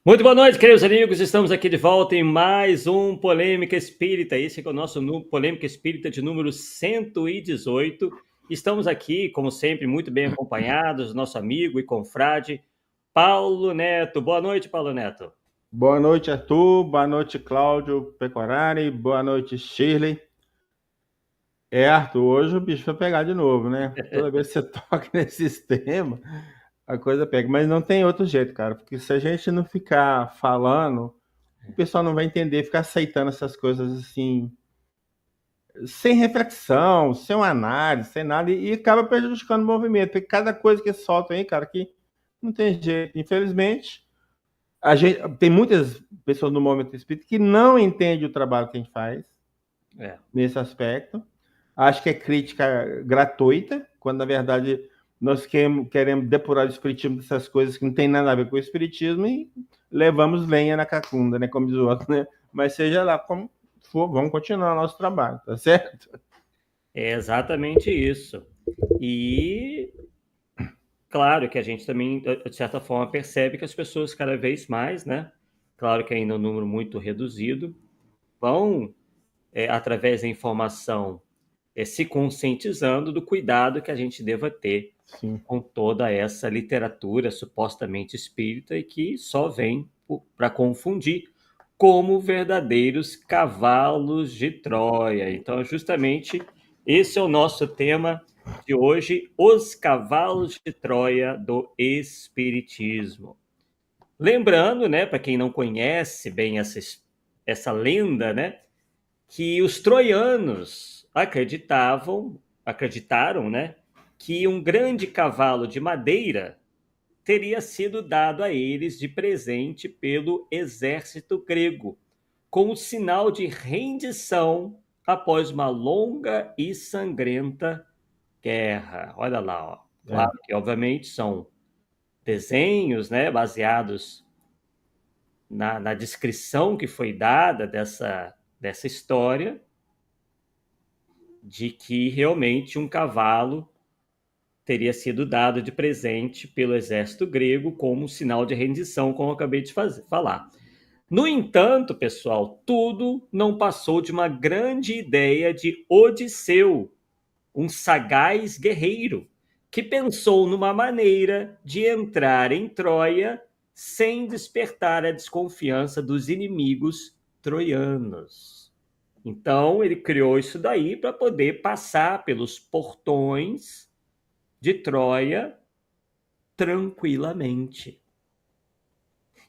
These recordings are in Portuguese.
Muito boa noite, queridos amigos. Estamos aqui de volta em mais um Polêmica Espírita. Esse é o nosso Polêmica Espírita de número 118. Estamos aqui, como sempre, muito bem acompanhados, nosso amigo e confrade, Paulo Neto. Boa noite, Paulo Neto. Boa noite, Arthur. Boa noite, Cláudio Pecorari. Boa noite, Shirley. Arthur, hoje o bicho vai pegar de novo, né? Toda vez que você toca nesses temas, a coisa pega. Mas não tem outro jeito, cara. Porque se a gente não ficar falando, o pessoal não vai entender, ficar aceitando essas coisas assim, sem reflexão, sem uma análise, sem nada, e acaba prejudicando o movimento. Porque cada coisa que solta aí, cara, que não tem jeito. Infelizmente, tem muitas pessoas no movimento espírita que não entendem o trabalho que a gente faz nesse aspecto. Acho que é crítica gratuita, quando na verdade nós queremos depurar o espiritismo dessas coisas que não tem nada a ver com o espiritismo e levamos lenha na cacunda, né? Como diz o outro, né? Mas seja lá como for, vamos continuar o nosso trabalho, tá certo? É exatamente isso. E claro que a gente também, de certa forma, percebe que as pessoas cada vez mais, né? Claro que ainda é um número muito reduzido, vão, através da informação, se conscientizando do cuidado que a gente deva ter Sim. com toda essa literatura supostamente espírita e que só vem para confundir como verdadeiros cavalos de Troia. Então, justamente, esse é o nosso tema de hoje, os cavalos de Troia do Espiritismo. Lembrando, né, para quem não conhece bem essa lenda, né, que os troianos acreditaram, né, que um grande cavalo de madeira teria sido dado a eles de presente pelo exército grego, como sinal de rendição após uma longa e sangrenta guerra. Olha lá, ó. Claro que, obviamente, são desenhos, né, baseados na descrição que foi dada dessa história, de que realmente um cavalo teria sido dado de presente pelo exército grego como sinal de rendição, como eu acabei de falar. No entanto, pessoal, tudo não passou de uma grande ideia de Odisseu, um sagaz guerreiro, que pensou numa maneira de entrar em Troia sem despertar a desconfiança dos inimigos troianos. Então, ele criou isso daí para poder passar pelos portões de Troia tranquilamente.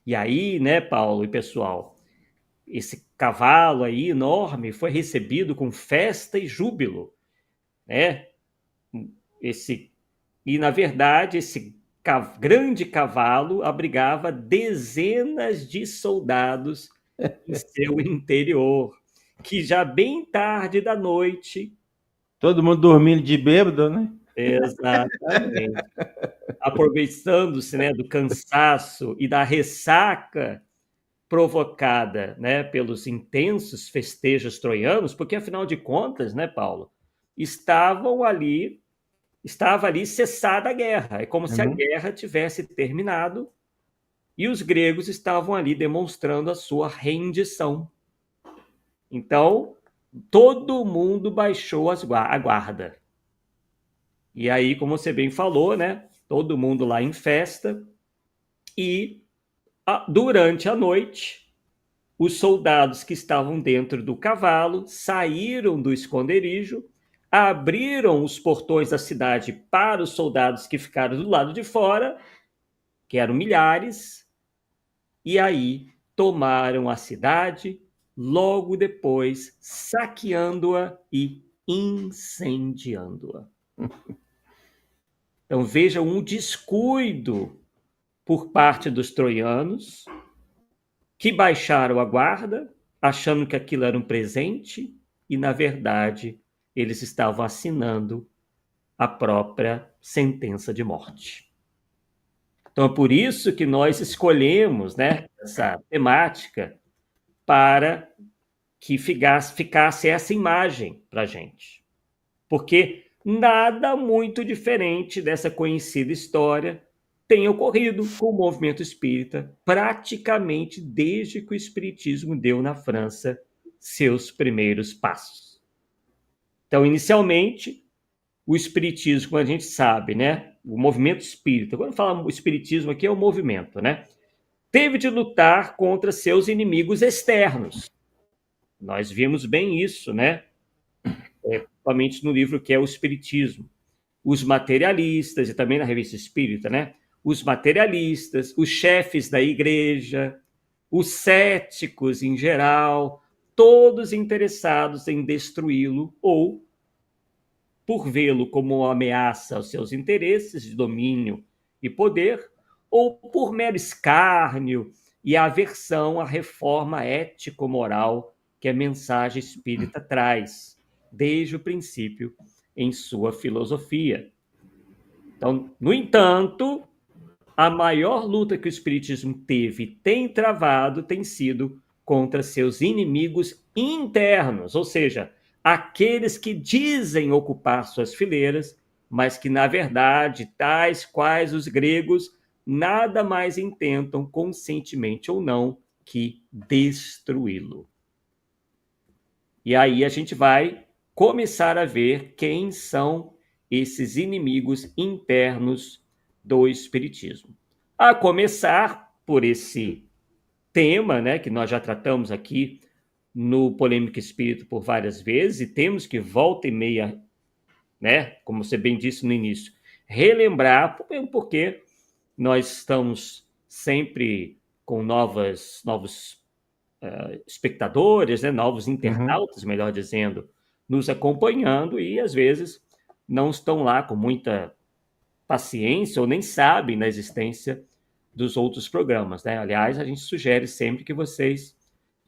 E aí, né, Paulo e pessoal, esse cavalo aí enorme foi recebido com festa e júbilo, né? Esse e na verdade esse grande cavalo abrigava dezenas de soldados em seu interior, que já bem tarde da noite. Todo mundo dormindo de bêbado, né? Exatamente. Aproveitando-se, né, do cansaço e da ressaca provocada, né, pelos intensos festejos troianos, porque afinal de contas, né, Paulo, estava ali cessada a guerra. É como se a guerra tivesse terminado e os gregos estavam ali demonstrando a sua rendição. Então, todo mundo baixou a guarda. E aí, como você bem falou, né, todo mundo lá em festa e durante a noite, os soldados que estavam dentro do cavalo saíram do esconderijo, abriram os portões da cidade para os soldados que ficaram do lado de fora, que eram milhares, e aí tomaram a cidade, logo depois saqueando-a e incendiando-a. Então veja um descuido por parte dos troianos, que baixaram a guarda, achando que aquilo era um presente, e, na verdade, eles estavam assinando a própria sentença de morte. Então, é por isso que nós escolhemos, né, essa temática para que ficasse essa imagem para a gente. Porque nada muito diferente dessa conhecida história tem ocorrido com o movimento espírita praticamente desde que o espiritismo deu na França seus primeiros passos. Então, inicialmente, o espiritismo, como a gente sabe, né? O movimento espírita, quando fala o espiritismo aqui é o movimento, né? Teve de lutar contra seus inimigos externos. Nós vimos bem isso, né? Principalmente no livro que é o Espiritismo. Os materialistas, e também na revista Espírita, né? Os materialistas, os chefes da igreja, os céticos em geral, todos interessados em destruí-lo ou por vê-lo como uma ameaça aos seus interesses de domínio e poder, ou por mero escárnio e aversão à reforma ético-moral que a mensagem espírita traz, desde o princípio, em sua filosofia. Então, no entanto, a maior luta que o espiritismo teve e tem travado tem sido contra seus inimigos internos, ou seja, aqueles que dizem ocupar suas fileiras, mas que, na verdade, tais quais os gregos, nada mais intentam, conscientemente ou não, que destruí-lo. E aí a gente vai começar a ver quem são esses inimigos internos do espiritismo. A começar por esse tema, né, que nós já tratamos aqui no Polêmica Espírita por várias vezes, e temos que volta e meia, né, como você bem disse no início, relembrar, porque nós estamos sempre com novos espectadores, né, novos internautas, melhor dizendo, nos acompanhando e às vezes não estão lá com muita paciência ou nem sabem da existência dos outros programas, né? Aliás, a gente sugere sempre que vocês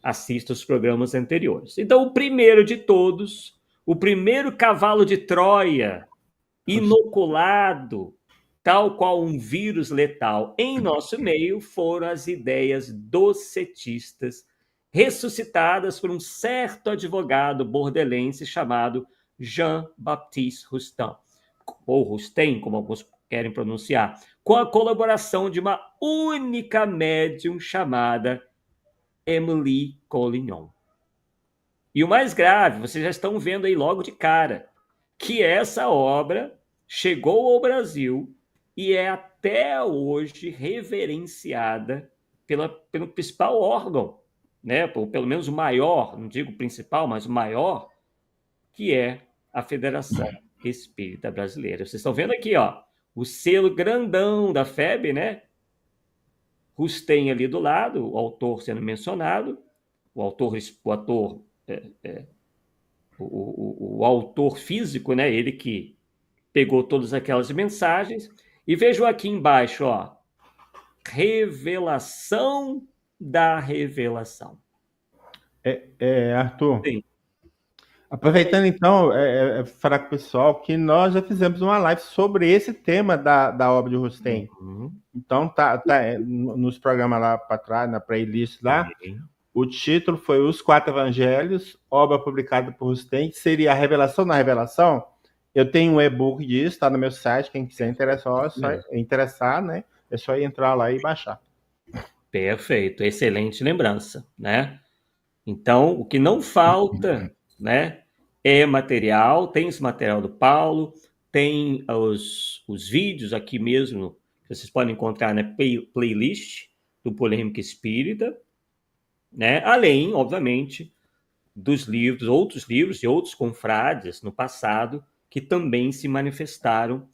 assistam os programas anteriores. Então, o primeiro de todos, o primeiro cavalo de Troia inoculado, tal qual um vírus letal em nosso meio, foram as ideias docetistas ressuscitadas por um certo advogado bordelense chamado Jean-Baptiste Rustin, ou Rustin, como alguns querem pronunciar, com a colaboração de uma única médium chamada Emily Collignon. E o mais grave, vocês já estão vendo aí logo de cara, que essa obra chegou ao Brasil e é até hoje reverenciada pelo principal órgão, né? Ou pelo menos o maior, não digo principal, mas o maior, que é a Federação Espírita Brasileira. Vocês estão vendo aqui, ó, o selo grandão da FEB, né? Rustem ali do lado, o autor sendo mencionado, o autor físico, né? Ele que pegou todas aquelas mensagens. E vejam aqui embaixo, ó, revelação da revelação. Arthur, Sim. Aproveitando então, falar com o pessoal que nós já fizemos uma live sobre esse tema da obra de Rustem. Então tá nos programas lá para trás, na playlist lá. O título foi Os Quatro Evangelhos, obra publicada por Rustem, que seria a revelação na revelação. Eu tenho um e-book disso, está no meu site, quem quiser interessar, né? É só entrar lá e baixar. Perfeito, excelente lembrança, né? Então, o que não falta, né, é material, tem esse material do Paulo, tem os vídeos aqui mesmo, que vocês podem encontrar na playlist do Polêmica Espírita, né? Além, obviamente, dos livros, outros livros de outros confrades no passado que também se manifestaram,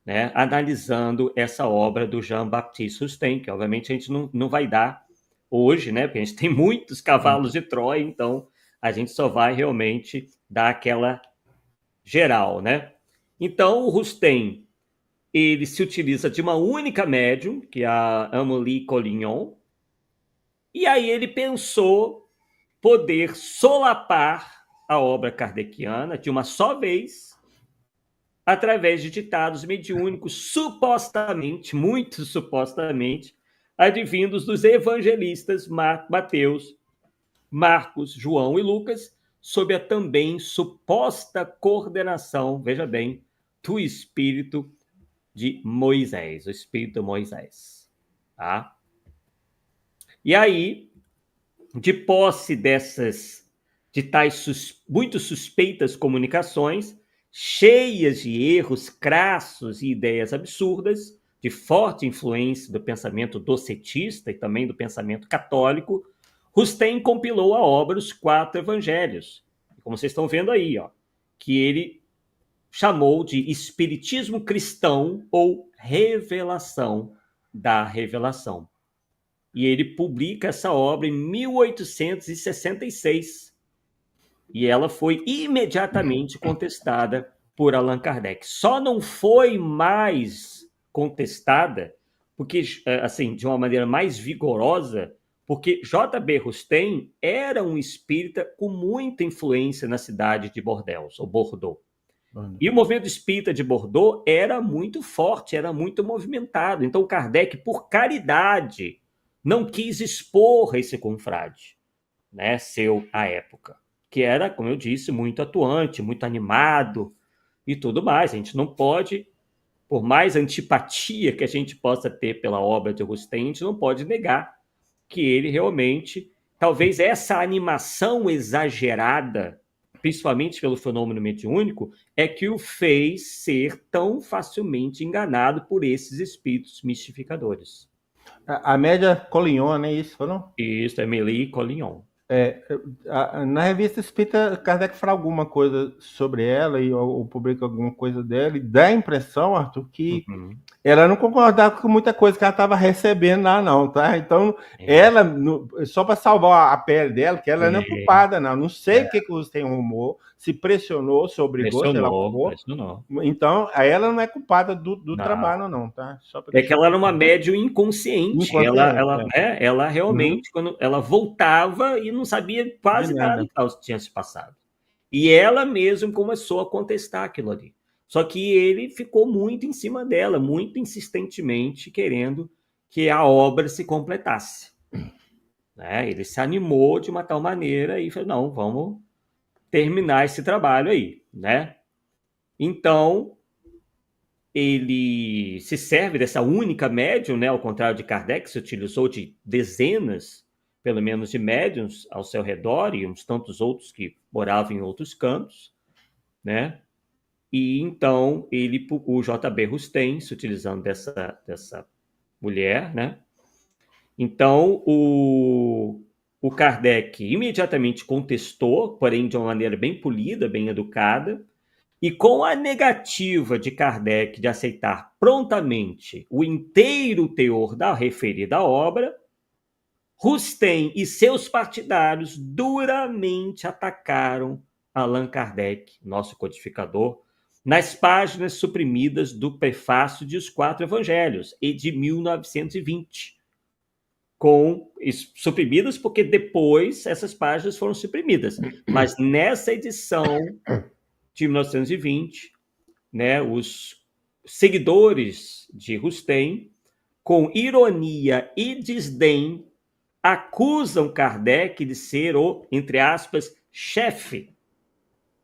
né, analisando essa obra do Jean-Baptiste Rustem, que obviamente a gente não vai dar hoje, né, porque a gente tem muitos cavalos de Troia, então a gente só vai realmente dar aquela geral, né? Então o Rustem, ele se utiliza de uma única médium, que é a Amélie Collignon, e aí ele pensou poder solapar a obra kardeciana de uma só vez, através de ditados mediúnicos supostamente, muito supostamente, advindos dos evangelistas Mateus, Marcos, João e Lucas, sob a também suposta coordenação, veja bem, do espírito de Moisés, o espírito de Moisés. Tá? E aí, de posse de tais muito suspeitas comunicações, cheias de erros crassos e ideias absurdas, de forte influência do pensamento docetista e também do pensamento católico, Rustem compilou a obra Os Quatro Evangelhos, como vocês estão vendo aí, ó, que ele chamou de Espiritismo Cristão ou Revelação da Revelação. E ele publica essa obra em 1866. E ela foi imediatamente contestada por Allan Kardec. Só não foi mais contestada, porque, assim, de uma maneira mais vigorosa, porque J.B. Rustem era um espírita com muita influência na cidade de Bordeaux, ou Bordeaux. E o movimento espírita de Bordeaux era muito forte, era muito movimentado. Então Kardec, por caridade, não quis expor esse confrade, né, seu à época, que era, como eu disse, muito atuante, muito animado e tudo mais. A gente não pode, por mais antipatia que a gente possa ter pela obra de Rustem, a gente não pode negar que ele realmente, talvez essa animação exagerada, principalmente pelo fenômeno mediúnico, é que o fez ser tão facilmente enganado por esses espíritos mistificadores. A média Collignon, né? Isso, não? Isso, Amélie Collignon. Na revista Espírita, Kardec fala alguma coisa sobre ela ou publica alguma coisa dela e dá a impressão, Arthur, que ela não concordava com muita coisa que ela estava recebendo lá, não, tá? Então, ela, só para salvar a pele dela, que ela não é culpada, não. Não sei o que o Rustem arrumou, se pressionou, se obrigou, sei lá o que for. Então, ela não é culpada do trabalho, não, tá? Só é que ela era uma médium inconsciente. Ela realmente, quando ela voltava e não sabia quase nada que tinha se passado. E ela mesmo começou a contestar aquilo ali. Só que ele ficou muito em cima dela, muito insistentemente querendo que a obra se completasse. Né? Ele se animou de uma tal maneira e falou, não, vamos terminar esse trabalho aí. Né? Então, ele se serve dessa única médium, né? Ao contrário de Kardec, se utilizou de dezenas, pelo menos, de médiums ao seu redor e uns tantos outros que moravam em outros cantos, né? E então o J.B. Rustem, se utilizando dessa mulher, né? Então o Kardec imediatamente contestou, porém de uma maneira bem polida, bem educada, e com a negativa de Kardec de aceitar prontamente o inteiro teor da referida obra, Rustem e seus partidários duramente atacaram Allan Kardec, nosso codificador, nas páginas suprimidas do prefácio de Os Quatro Evangelhos, e de 1920. Suprimidas porque depois essas páginas foram suprimidas. Mas nessa edição de 1920, né, os seguidores de Rustem, com ironia e desdém, acusam Kardec de ser o, entre aspas, chefe,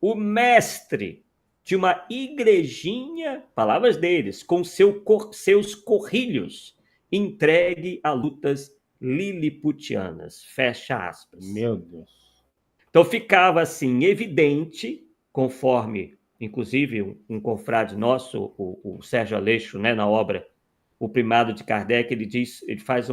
o mestre de uma igrejinha, palavras deles, com seus corrilhos, entregue a lutas liliputianas. Fecha aspas. Meu Deus. Então ficava assim evidente, conforme, inclusive, um confrade nosso, o Sérgio Aleixo, né, na obra O Primado de Kardec, ele faz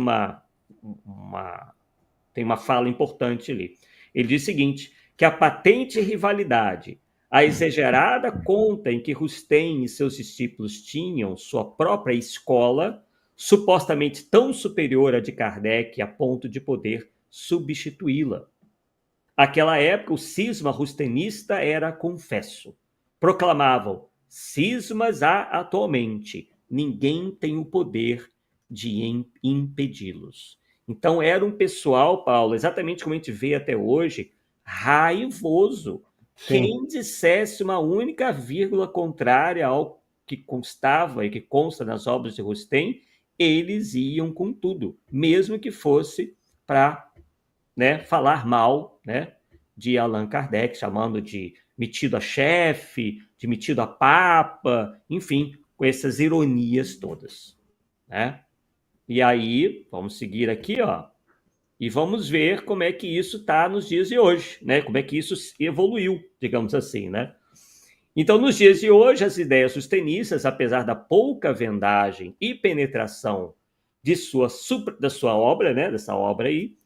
tem uma fala importante ali. Ele diz o seguinte, que a patente rivalidade, a exagerada conta em que Rustem e seus discípulos tinham sua própria escola, supostamente tão superior à de Kardec a ponto de poder substituí-la. Naquela época, o cisma rustenista era confesso. Proclamavam, cismas há atualmente, ninguém tem o poder de impedi-los. Então era um pessoal, Paulo, exatamente como a gente vê até hoje, raivoso. Sim. Quem dissesse uma única vírgula contrária ao que constava e que consta nas obras de Rustem, eles iam com tudo, mesmo que fosse para, né, falar mal, né, de Allan Kardec, chamando de metido a chefe, de metido a papa, enfim, com essas ironias todas, né? E aí, vamos seguir aqui, ó, e vamos ver como é que isso está nos dias de hoje, né? Como é que isso evoluiu, digamos assim, né? Então, nos dias de hoje, as ideias sustenistas, apesar da pouca vendagem e penetração da sua obra, né? Dessa obra aí,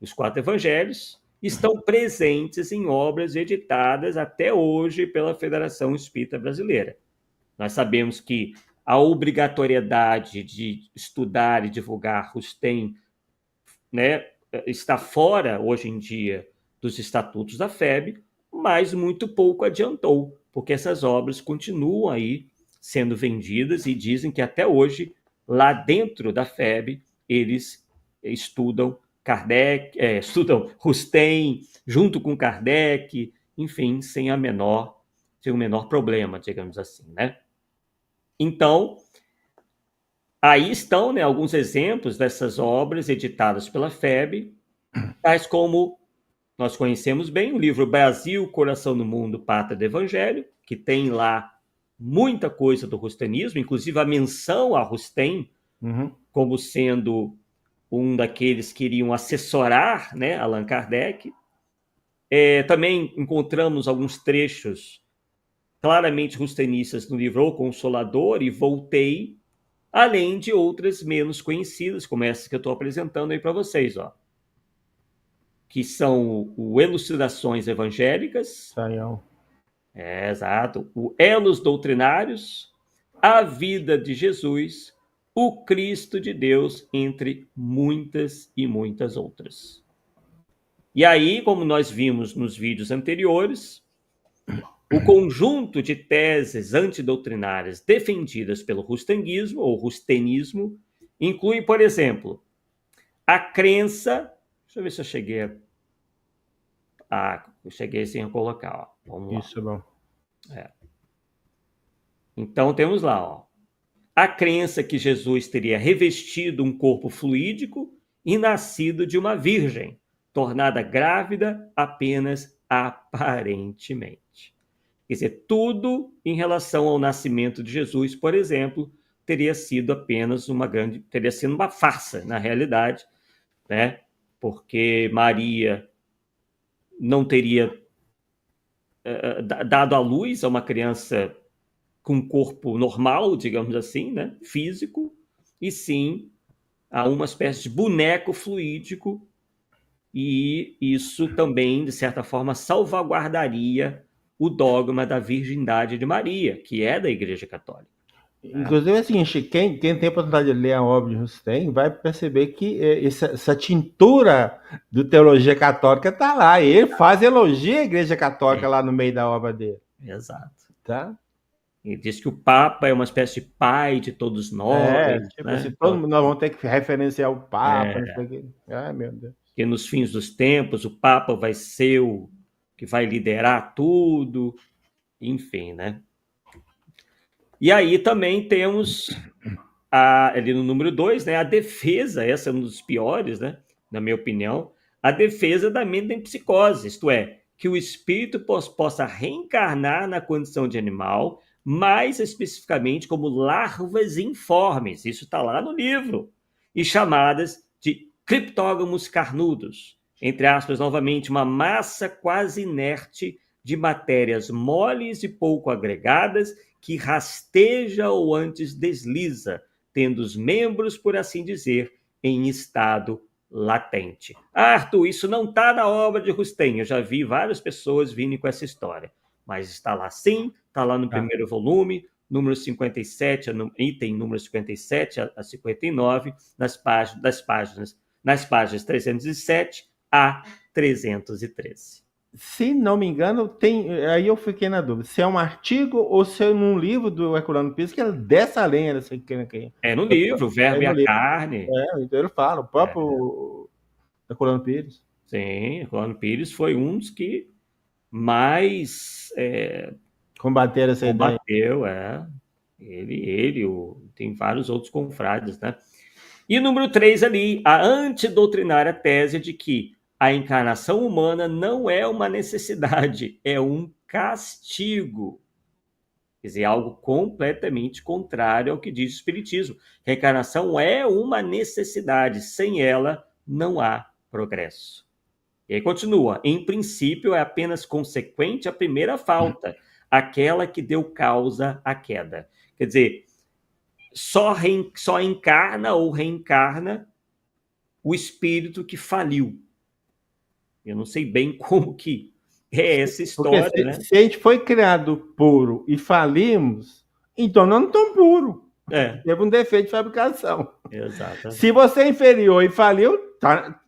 os 4 evangelhos, estão presentes em obras editadas até hoje pela Federação Espírita Brasileira. Nós sabemos que a obrigatoriedade de estudar e divulgar Rustem, né, está fora, hoje em dia, dos estatutos da FEB, mas muito pouco adiantou, porque essas obras continuam aí sendo vendidas e dizem que até hoje, lá dentro da FEB, eles estudam Kardec, estudam Rustem junto com Kardec, enfim, sem o menor problema, digamos assim, né? Então, aí estão, né, alguns exemplos dessas obras editadas pela FEB, tais como nós conhecemos bem o livro Brasil, Coração do Mundo, Pátria do Evangelho, que tem lá muita coisa do rustanismo, inclusive a menção a Rustem como sendo um daqueles que iriam assessorar, né, Allan Kardec. Também encontramos alguns trechos claramente rustenistas no livro O Consolador e Voltei, além de outras menos conhecidas, como essa que eu estou apresentando aí para vocês, ó, que são o Elucidações Evangélicas, Saião. Exato, o Elos Doutrinários, a Vida de Jesus, o Cristo de Deus, entre muitas e muitas outras. E aí, como nós vimos nos vídeos anteriores, o conjunto de teses antidoutrinárias defendidas pelo rustanguismo ou rustenismo inclui, por exemplo, a crença... Deixa eu ver se eu cheguei eu cheguei sem colocar. Ó. Vamos lá. Isso é bom. Então, temos lá, ó, a crença que Jesus teria revestido um corpo fluídico e nascido de uma virgem, tornada grávida apenas aparentemente. Quer dizer, tudo em relação ao nascimento de Jesus, por exemplo, teria sido apenas teria sido uma farsa, na realidade, né? Porque Maria não teria dado à luz a uma criança com corpo normal, digamos assim, né? Físico, e sim a uma espécie de boneco fluídico, e isso também, de certa forma, salvaguardaria o dogma da virgindade de Maria, que é da Igreja Católica. Inclusive, assim, quem tem a oportunidade de ler a obra de Rustem vai perceber que essa tintura do teologia católica está lá. E ele faz elogio à Igreja Católica lá no meio da obra dele. Exato. Tá? Ele diz que o Papa é uma espécie de pai de todos nós. Tipo né? assim, todo mundo, nós vamos ter que referenciar o Papa. Ai, meu Deus. Que nos fins dos tempos o Papa vai ser o que vai liderar tudo. Enfim, né? E aí também temos, ali no número 2, né, a defesa, essa é um dos piores, né, na minha opinião, a defesa da mente em psicose, isto é, que o espírito possa reencarnar na condição de animal, mais especificamente como larvas informes, isso está lá no livro, e chamadas de criptógamos carnudos, entre aspas, novamente, uma massa quase inerte de matérias moles e pouco agregadas que rasteja ou antes desliza, tendo os membros, por assim dizer, em estado latente. Arthur, isso não está na obra de Rustem. Eu já vi várias pessoas virem com essa história. Mas está lá sim, está lá no primeiro volume, número 57, item número 57 a 59, nas páginas 307 a 313. Se não me engano, aí eu fiquei na dúvida, se é um artigo ou se é num livro do Herculano Pires, que ele desce a lenha dessa aqui. É no livro, O Verbo e a Carne. Então ele fala, o próprio Herculano Pires. Sim, Herculano Pires foi um dos que mais combateram essa ideia. Tem vários outros confrades, né? E número 3 ali, a antidoutrinária tese de que a encarnação humana não é uma necessidade, é um castigo. Quer dizer, algo completamente contrário ao que diz o Espiritismo. Reencarnação é uma necessidade, sem ela não há progresso. E aí continua, em princípio é apenas consequente a primeira falta, aquela que deu causa à queda. Quer dizer, só encarna ou reencarna o espírito que faliu. Eu não sei bem como que é essa história, Porque né? se a gente foi criado puro e falimos, então nós não estamos puros. Teve um defeito de fabricação. Exatamente. Se você é inferior e faliu, tá,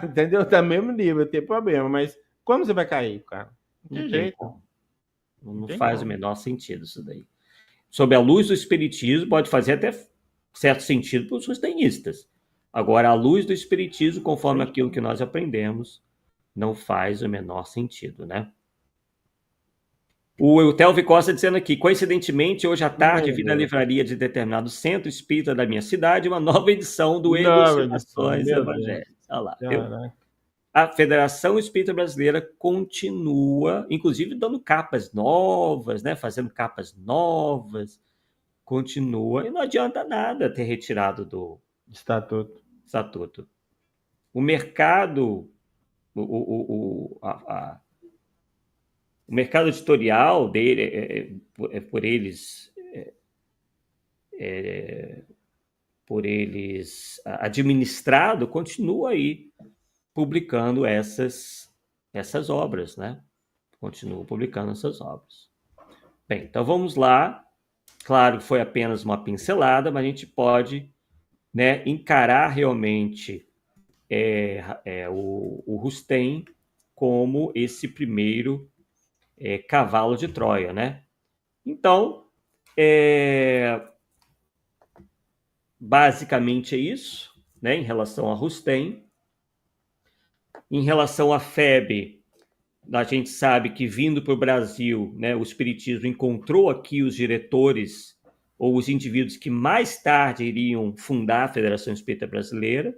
entendeu? Tá no mesmo nível, tem problema. Mas como você vai cair, cara? Não tem como. Não faz o menor sentido isso daí. Sob a luz do Espiritismo, pode fazer até certo sentido para os sustanistas. Agora, a luz do Espiritismo, conforme aquilo que nós aprendemos, não faz o menor sentido, né? O Telvi Costa dizendo aqui, coincidentemente, hoje à tarde vi na livraria de determinado centro espírita da minha cidade uma nova edição do Elucidações Evangélicas. Olha lá, viu? A Federação Espírita Brasileira continua, inclusive dando capas novas, né? Fazendo capas novas, continua, e não adianta nada ter retirado do estatuto. O mercado, o mercado editorial dele, por eles administrado, continua aí publicando essas obras, né? Continua publicando essas obras. Bem, então vamos lá. Claro que foi apenas uma pincelada, mas a gente pode, né, encarar realmente o Rustem como esse primeiro cavalo de Troia, né? Então, basicamente é isso, né, em relação a Rustem. Em relação à FEB, a gente sabe que vindo para o Brasil, né, o Espiritismo encontrou aqui os diretores ou os indivíduos que mais tarde iriam fundar a Federação Espírita Brasileira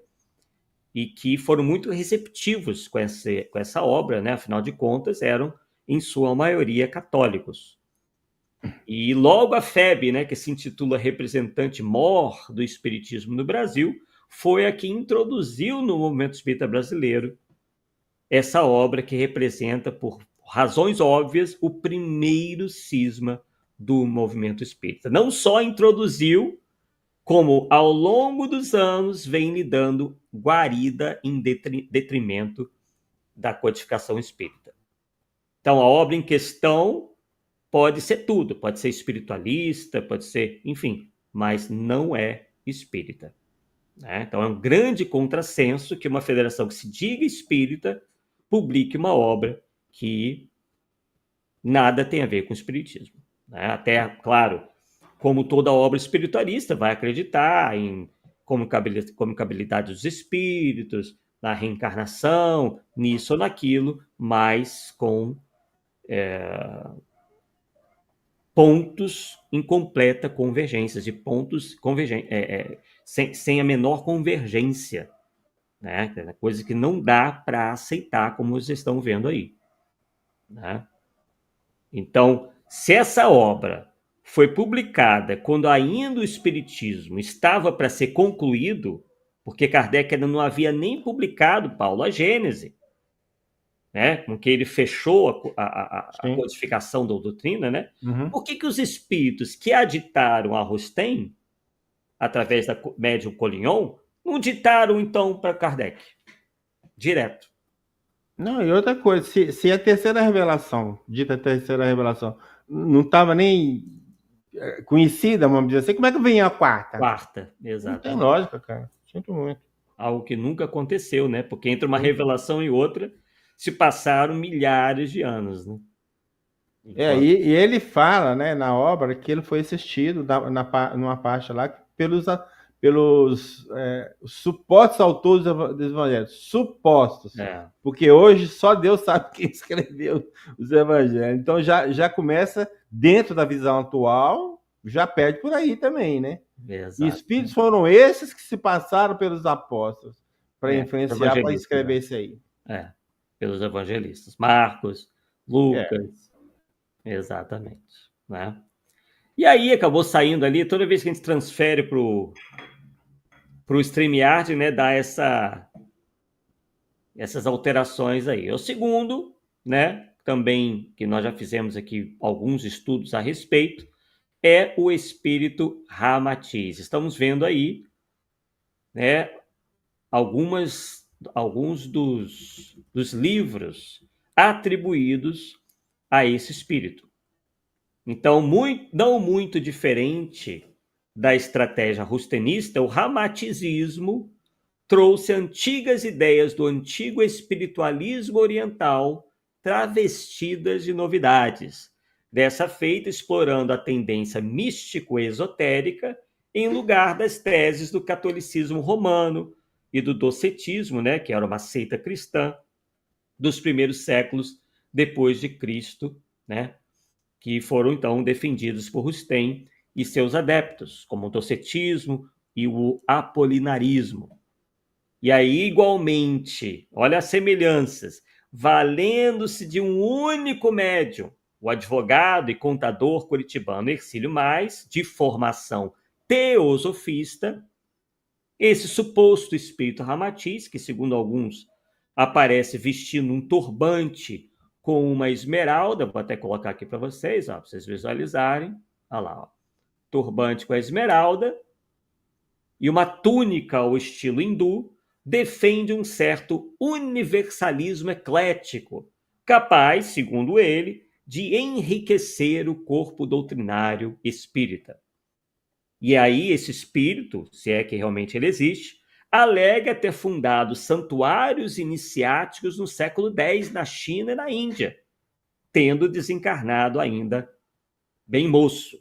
e que foram muito receptivos com essa obra, né? Afinal de contas, eram, em sua maioria, católicos. E logo a FEB, né, que se intitula Representante Mor do Espiritismo no Brasil, foi a que introduziu no movimento espírita brasileiro essa obra que representa, por razões óbvias, o primeiro cisma do movimento espírita. Não só introduziu, como ao longo dos anos vem lhe dando guarida em detrimento da codificação espírita. Então, a obra em questão pode ser tudo, pode ser espiritualista, pode ser, enfim, mas não é espírita. Né? Então, é um grande contrassenso que uma federação que se diga espírita publique uma obra que nada tem a ver com o espiritismo. Né? Até, claro, como toda obra espiritualista, vai acreditar em comunicabilidade dos espíritos, na reencarnação, nisso ou naquilo, mas com pontos em completa convergência, de pontos sem a menor convergência, né? Coisa que não dá para aceitar, como vocês estão vendo aí. Né? Então, se essa obra foi publicada quando ainda o Espiritismo estava para ser concluído, porque Kardec ainda não havia nem publicado, Paulo, a Gênese, né, com que ele fechou a codificação da doutrina, né? Uhum. Por que os espíritos que aditaram a Rustem, através da médium Collignon, não ditaram, então, para Kardec? Direto. Não, e outra coisa, se a terceira revelação, dita terceira revelação, não estava nem conhecida, vamos dizer assim, como é que vem a quarta? Quarta, exatamente. Não tem lógica, cara. Sinto muito. Algo que nunca aconteceu, né? Porque entre uma revelação e outra se passaram milhares de anos, né? E ele fala, né, na obra, que ele foi assistido numa parte lá pelos supostos autores dos evangelhos. Supostos. Porque hoje só Deus sabe quem escreveu os evangelhos. Então já começa dentro da visão atual, já perde por aí também, né? Exato. E espíritos foram esses que se passaram pelos apóstolos para influenciar, para escrever isso aí. Pelos evangelistas. Marcos, Lucas. Exatamente. Né? E aí acabou saindo ali, toda vez que a gente transfere para o StreamYard, né, dá essas alterações aí. O segundo, né, também que nós já fizemos aqui alguns estudos a respeito, é o espírito Ramatiz. Estamos vendo aí, né, alguns dos livros atribuídos a esse espírito. Então, não muito diferente da estratégia rustenista, o ramatizismo trouxe antigas ideias do antigo espiritualismo oriental travestidas de novidades, dessa feita explorando a tendência místico-esotérica em lugar das teses do catolicismo romano e do docetismo, né, que era uma seita cristã dos primeiros séculos depois de Cristo, né, que foram então defendidos por Rustem e seus adeptos, como o docetismo e o apolinarismo. E aí, igualmente, olha as semelhanças, valendo-se de um único médium, o advogado e contador curitibano Hercílio Mais, de formação teosofista, esse suposto espírito Ramatiz, que segundo alguns aparece vestindo um turbante com uma esmeralda, vou até colocar aqui para vocês, para vocês visualizarem, olha lá, ó. Turbante com a esmeralda e uma túnica ao estilo hindu, defende um certo universalismo eclético, capaz, segundo ele, de enriquecer o corpo doutrinário espírita. E aí esse espírito, se é que realmente ele existe, alega ter fundado santuários iniciáticos no século X na China e na Índia, tendo desencarnado ainda bem moço.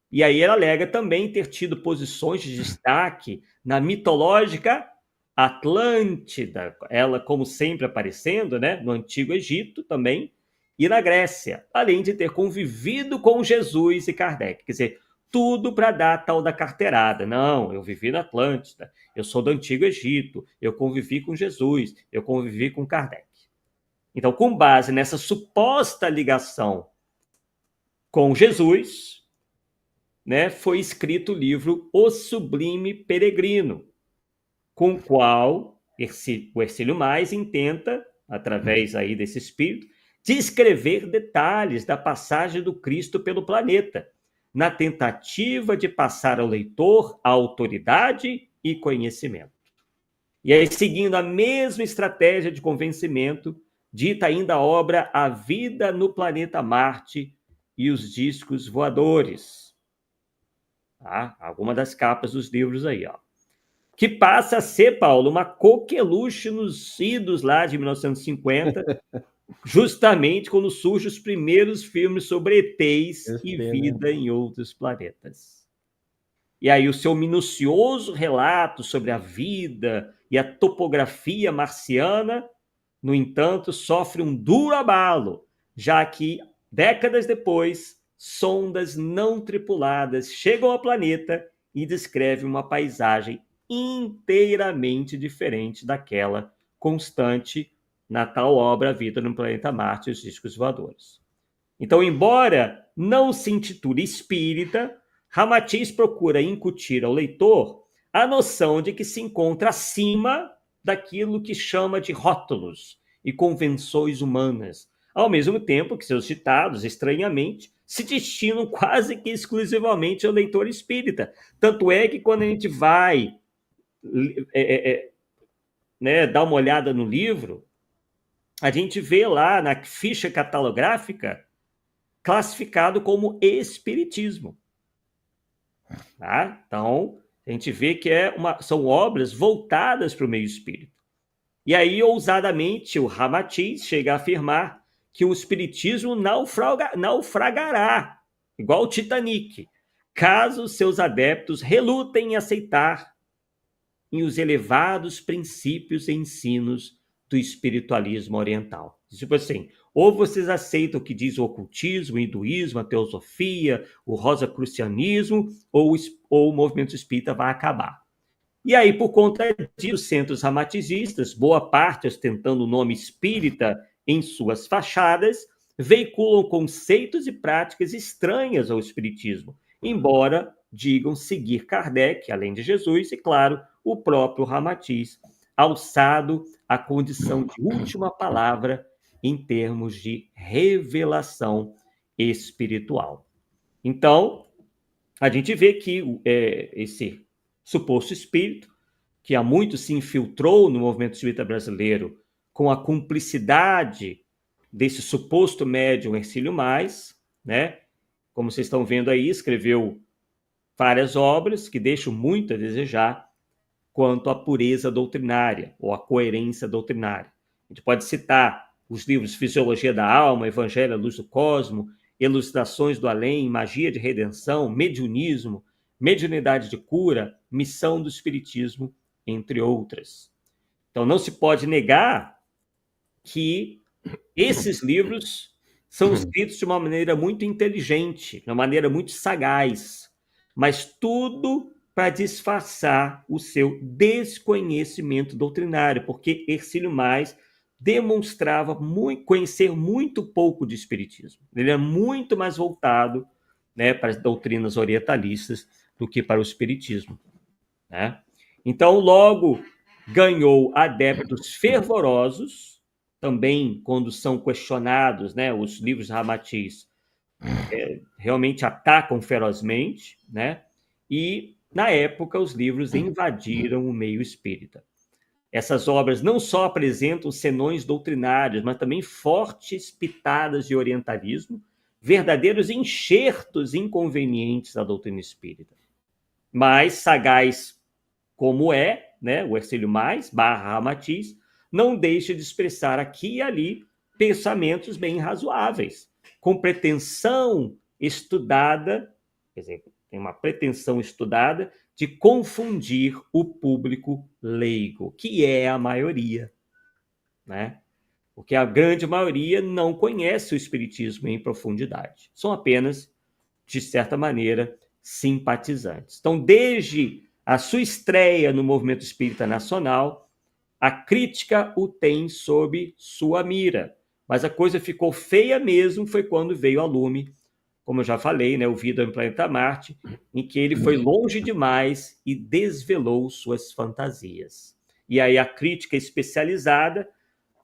E aí ele alega também ter tido posições de destaque na mitológica Atlântida, ela como sempre aparecendo, né, no Antigo Egito também, e na Grécia, além de ter convivido com Jesus e Kardec. Quer dizer, tudo para dar a tal da carteirada. Não, eu vivi na Atlântida, eu sou do Antigo Egito, eu convivi com Jesus, eu convivi com Kardec. Então, com base nessa suposta ligação com Jesus, né, foi escrito o livro O Sublime Peregrino, com o qual o Hercílio Mais intenta, através aí desse espírito, descrever detalhes da passagem do Cristo pelo planeta, na tentativa de passar ao leitor a autoridade e conhecimento. E aí, seguindo a mesma estratégia de convencimento, dita ainda a obra A Vida no Planeta Marte e os Discos Voadores. Tá? Alguma das capas dos livros aí, ó. Que passa a ser, Paulo, uma coqueluche nos idos lá de 1950, justamente quando surgem os primeiros filmes sobre ETs e vida em outros planetas. E aí o seu minucioso relato sobre a vida e a topografia marciana, no entanto, sofre um duro abalo, já que, décadas depois, sondas não tripuladas chegam ao planeta e descrevem uma paisagem inteiramente diferente daquela constante na tal obra Vida no Planeta Marte e os Discos Voadores. Então, embora não se intitule espírita, Ramatiz procura incutir ao leitor a noção de que se encontra acima daquilo que chama de rótulos e convenções humanas, ao mesmo tempo que seus ditados, estranhamente, se destinam quase que exclusivamente ao leitor espírita. Tanto é que quando a gente vai né, dar uma olhada no livro, a gente vê lá na ficha catalográfica classificado como espiritismo. Tá? Então, a gente vê que são obras voltadas para o meio espírita. E aí, ousadamente, o Ramatiz chega a afirmar que o espiritismo naufragará, igual o Titanic, caso seus adeptos relutem em aceitar os elevados princípios e ensinos do espiritualismo oriental. Tipo assim, ou vocês aceitam o que diz o ocultismo, o hinduísmo, a teosofia, o rosacrucianismo, ou o movimento espírita vai acabar. E aí, por conta disso, os centros ramatizistas, boa parte ostentando o nome espírita em suas fachadas, veiculam conceitos e práticas estranhas ao espiritismo embora digam seguir Kardec, além de Jesus, e, claro, o próprio Ramatiz, alçado à condição de última palavra em termos de revelação espiritual. Então, a gente vê que esse suposto espírito, que há muito se infiltrou no movimento espírita brasileiro com a cumplicidade desse suposto médium Hercílio Mais, né? Como vocês estão vendo aí, escreveu várias obras que deixam muito a desejar quanto à pureza doutrinária ou à coerência doutrinária. A gente pode citar os livros Fisiologia da Alma, Evangelho à Luz do Cosmo, Elucidações do Além, Magia de Redenção, Mediunismo, Mediunidade de Cura, Missão do Espiritismo, entre outras. Então, não se pode negar que esses livros são escritos de uma maneira muito inteligente, de uma maneira muito sagaz, mas tudo para disfarçar o seu desconhecimento doutrinário, porque Hercílio Mais demonstrava conhecer muito pouco de espiritismo. Ele é muito mais voltado, né, para as doutrinas orientalistas do que para o espiritismo, né? Então, logo ganhou adeptos fervorosos, também quando são questionados, né, os livros de Ramatiz realmente atacam ferozmente, né? E, na época, os livros invadiram o meio espírita. Essas obras não só apresentam senões doutrinários, mas também fortes pitadas de orientalismo, verdadeiros enxertos inconvenientes da doutrina espírita. Mas, sagaz como né, o Hercílio Mais, barra Ramatiz, não deixa de expressar aqui e ali pensamentos bem razoáveis, com pretensão estudada, quer dizer, tem uma pretensão estudada de confundir o público leigo, que é a maioria, né? Porque a grande maioria não conhece o espiritismo em profundidade. São apenas, de certa maneira, simpatizantes. Então, desde a sua estreia no movimento espírita nacional, a crítica o tem sob sua mira. Mas a coisa ficou feia mesmo foi quando veio a lume, como eu já falei, né, o Vida no Planeta Marte, em que ele foi longe demais e desvelou suas fantasias. E aí a crítica especializada,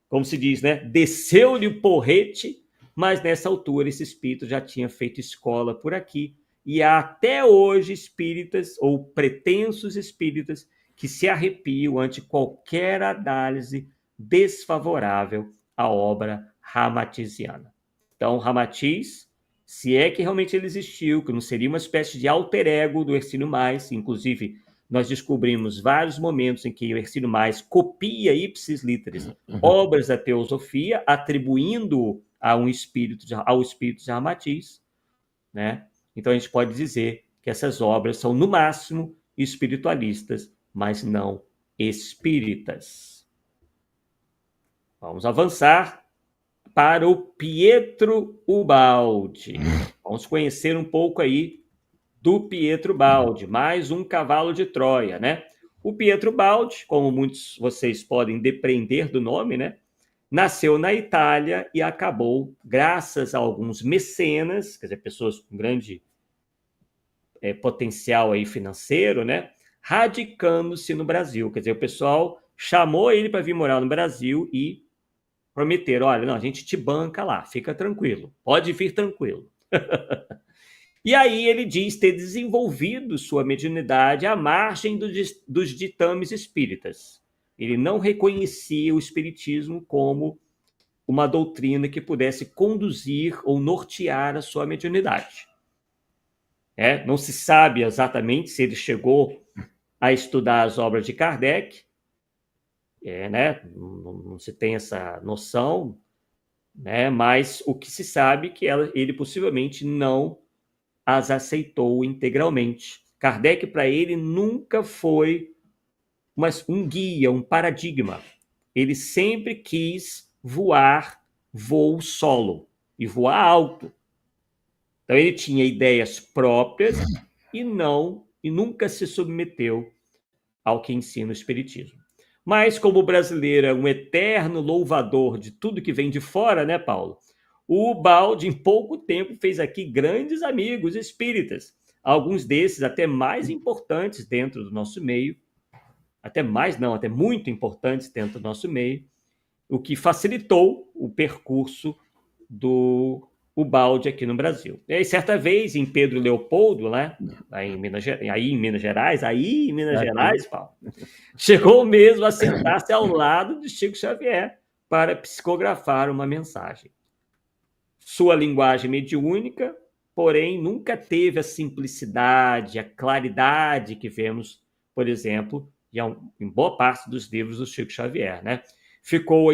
como se diz, né, desceu-lhe o porrete, mas nessa altura esse espírito já tinha feito escola por aqui, e há até hoje espíritas ou pretensos espíritas que se arrepiam ante qualquer análise desfavorável à obra ramatiziana. Então, Ramatiz, se é que realmente ele existiu, que não seria uma espécie de alter ego do Hercílio Mais, inclusive nós descobrimos vários momentos em que o Hercílio Mais copia ipsis literis obras da teosofia, atribuindo ao espírito de Ramatiz, né? Então a gente pode dizer que essas obras são, no máximo, espiritualistas, mas não espíritas. Vamos avançar para o Pietro Ubaldi. Vamos conhecer um pouco aí do Pietro Ubaldi, mais um cavalo de Troia, né? O Pietro Ubaldi, como muitos vocês podem depreender do nome, né? Nasceu na Itália e acabou, graças a alguns mecenas, quer dizer, pessoas com grande potencial aí financeiro, né? Radicando-se no Brasil. Quer dizer, o pessoal chamou ele para vir morar no Brasil e prometeram, olha, não, a gente te banca lá, fica tranquilo, pode vir tranquilo. E aí ele diz ter desenvolvido sua mediunidade à margem dos ditames espíritas. Ele não reconhecia o espiritismo como uma doutrina que pudesse conduzir ou nortear a sua mediunidade. Não se sabe exatamente se ele chegou a estudar as obras de Kardec, né? Não se tem essa noção, né? Mas o que se sabe é que ele possivelmente não as aceitou integralmente. Kardec, para ele, nunca foi um guia, um paradigma. Ele sempre quis voar voo solo e voar alto. Então ele tinha ideias próprias e nunca se submeteu ao que ensina o espiritismo. Mas como o brasileiro é um eterno louvador de tudo que vem de fora, né, Paulo? O Ubaldi, em pouco tempo, fez aqui grandes amigos espíritas, alguns desses até mais importantes dentro do nosso meio, até muito importantes dentro do nosso meio, o que facilitou o percurso do Ubaldi aqui no Brasil. E aí, certa vez, em Pedro Leopoldo, né, aí em Minas Gerais, Paulo, chegou mesmo a sentar-se ao lado de Chico Xavier para psicografar uma mensagem. Sua linguagem mediúnica, porém, nunca teve a simplicidade, a claridade que vemos, por exemplo, em boa parte dos livros do Chico Xavier, né? Ficou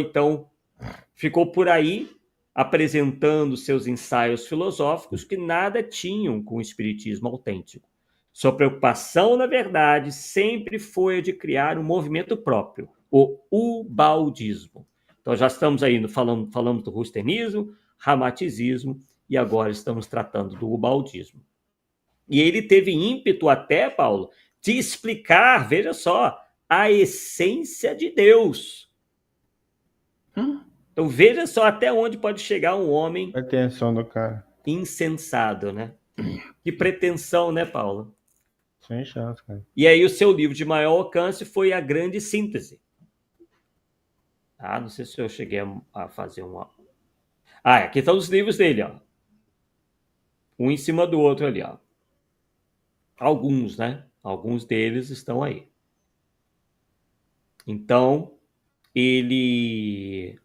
por aí apresentando seus ensaios filosóficos que nada tinham com o espiritismo autêntico. Sua preocupação, na verdade, sempre foi a de criar um movimento próprio, o ubaldismo. Então já estamos aí falando do rustenismo, ramaticismo, e agora estamos tratando do ubaldismo. E ele teve ímpeto até, Paulo, de explicar, veja só, a essência de Deus. Então veja só até onde pode chegar um homem Atenção do cara. insensado, né? Que pretensão, né, Paulo? Sem chance, cara. E aí o seu livro de maior alcance foi A Grande Síntese. Não sei se eu cheguei a fazer uma... aqui estão os livros dele, ó. Um em cima do outro ali, ó. Alguns, né? Alguns deles estão aí. Então, ele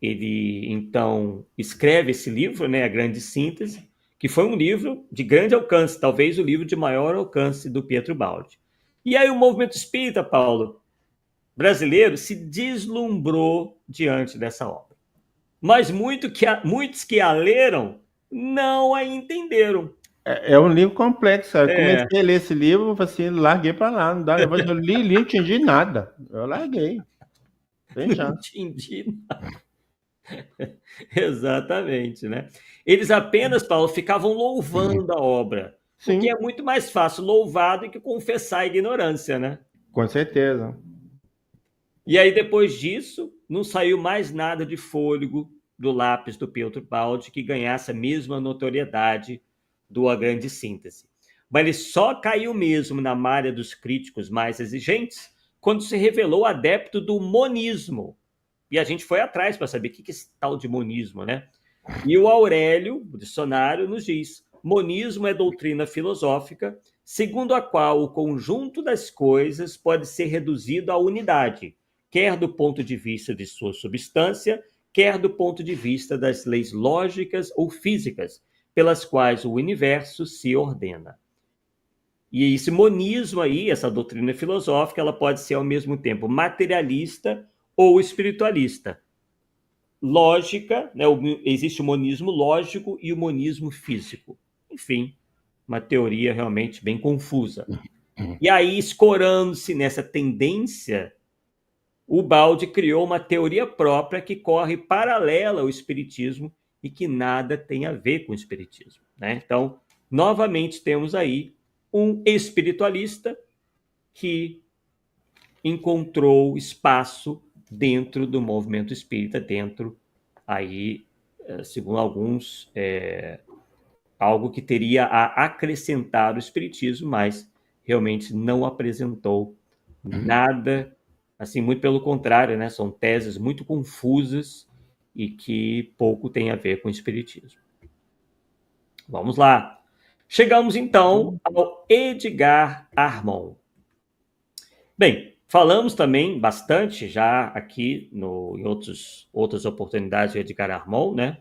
então escreve esse livro, né, A Grande Síntese, que foi um livro de grande alcance, talvez o livro de maior alcance do Pietro Baldi. E aí o movimento espírita, Paulo, brasileiro, se deslumbrou diante dessa obra. Mas muitos que a leram não a entenderam. É um livro complexo. Eu comecei a ler esse livro, assim, larguei para lá. Não dá. Depois eu li, não entendi nada. Eu larguei. Não entendi nada. Exatamente, né? Eles apenas, Paulo, ficavam louvando a obra. Sim. Porque é muito mais fácil louvar do que confessar a ignorância, né? Com certeza. E aí, depois disso, não saiu mais nada de fôlego do lápis do Pietro Baldi que ganhasse a mesma notoriedade do A Grande Síntese. Mas ele só caiu mesmo na malha dos críticos mais exigentes quando se revelou adepto do monismo. E a gente foi atrás para saber o que é esse tal de monismo, né? E o Aurélio, o dicionário, nos diz: monismo é doutrina filosófica segundo a qual o conjunto das coisas pode ser reduzido à unidade, quer do ponto de vista de sua substância, quer do ponto de vista das leis lógicas ou físicas, pelas quais o universo se ordena. E esse monismo aí, essa doutrina filosófica, ela pode ser ao mesmo tempo materialista ou espiritualista. Lógica, né? Existe o monismo lógico e o monismo físico. Enfim, uma teoria realmente bem confusa. E aí, escorando-se nessa tendência, o Baldi criou uma teoria própria que corre paralela ao espiritismo e que nada tem a ver com o espiritismo, né? Então, novamente temos aí um espiritualista que encontrou espaço dentro do movimento espírita, dentro aí, segundo alguns, algo que teria a acrescentar o espiritismo, mas realmente não apresentou nada, assim, muito pelo contrário, né? São teses muito confusas e que pouco tem a ver com o espiritismo. Vamos lá. Chegamos, então, ao Edgar Armand. Bem, falamos também bastante já aqui em outras oportunidades de Edgar Armand, né?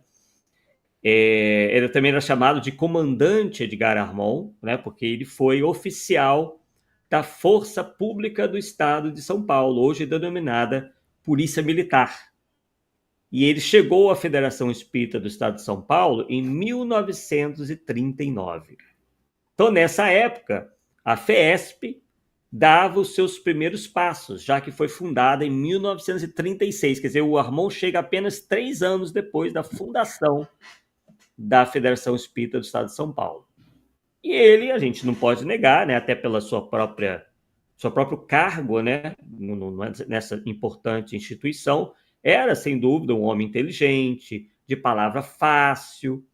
Ele também era chamado de comandante Edgar Armand, né? Porque ele foi oficial da Força Pública do Estado de São Paulo, hoje denominada Polícia Militar. E ele chegou à Federação Espírita do Estado de São Paulo em 1939. Então, nessa época, a FESP dava os seus primeiros passos, já que foi fundada em 1936. Quer dizer, o Armand chega apenas 3 anos depois da fundação da Federação Espírita do Estado de São Paulo. E ele, a gente não pode negar, né, até pela seu próprio cargo, né, nessa importante instituição, era, sem dúvida, um homem inteligente, de palavra fácil.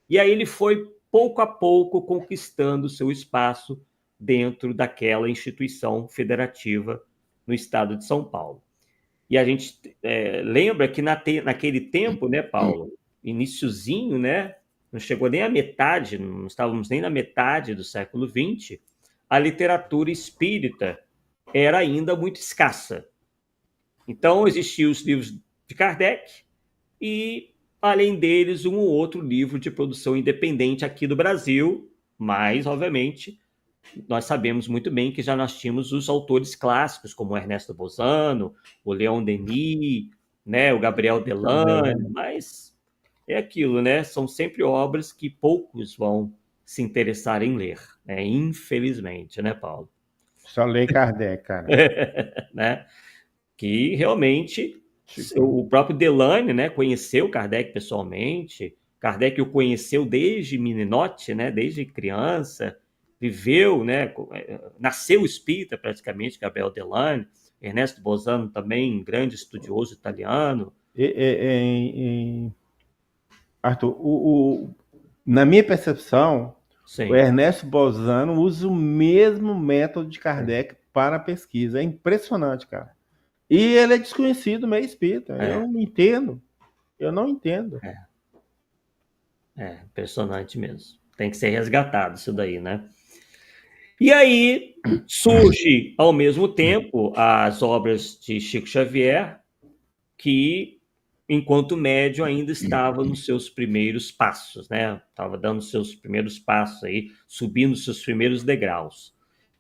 E aí ele foi pouco a pouco, conquistando seu espaço dentro daquela instituição federativa no estado de São Paulo. E a gente lembra que naquele tempo, né, Paulo, iniciozinho, né, não chegou nem à metade, não estávamos nem na metade do século XX, a literatura espírita era ainda muito escassa. Então, existiam os livros de Kardec e, além deles, um ou outro livro de produção independente aqui do Brasil, mas, obviamente, nós sabemos muito bem que já nós tínhamos os autores clássicos, como o Ernesto Bozano, o Leon Denis, né, o Gabriel Delane, mas é aquilo, né? São sempre obras que poucos vão se interessar em ler, né? Infelizmente, né, Paulo? Só lei Kardec, cara. Né? Que realmente o próprio Delane, né, conheceu Kardec pessoalmente. Kardec o conheceu desde meninote, né, desde criança, viveu, né, nasceu espírita praticamente, Gabriel Delane. Ernesto Bozano também, grande estudioso italiano. Arthur, na minha percepção, Sim. o Ernesto Bozano usa o mesmo método de Kardec para a pesquisa. É impressionante, cara. E ele é desconhecido meio espírita. Eu não entendo. Eu não entendo. Impressionante mesmo. Tem que ser resgatado isso daí, né? E aí surge, ao mesmo tempo, as obras de Chico Xavier, que, enquanto médium, ainda estava nos seus primeiros passos, né? Estava dando seus primeiros passos aí, subindo seus primeiros degraus.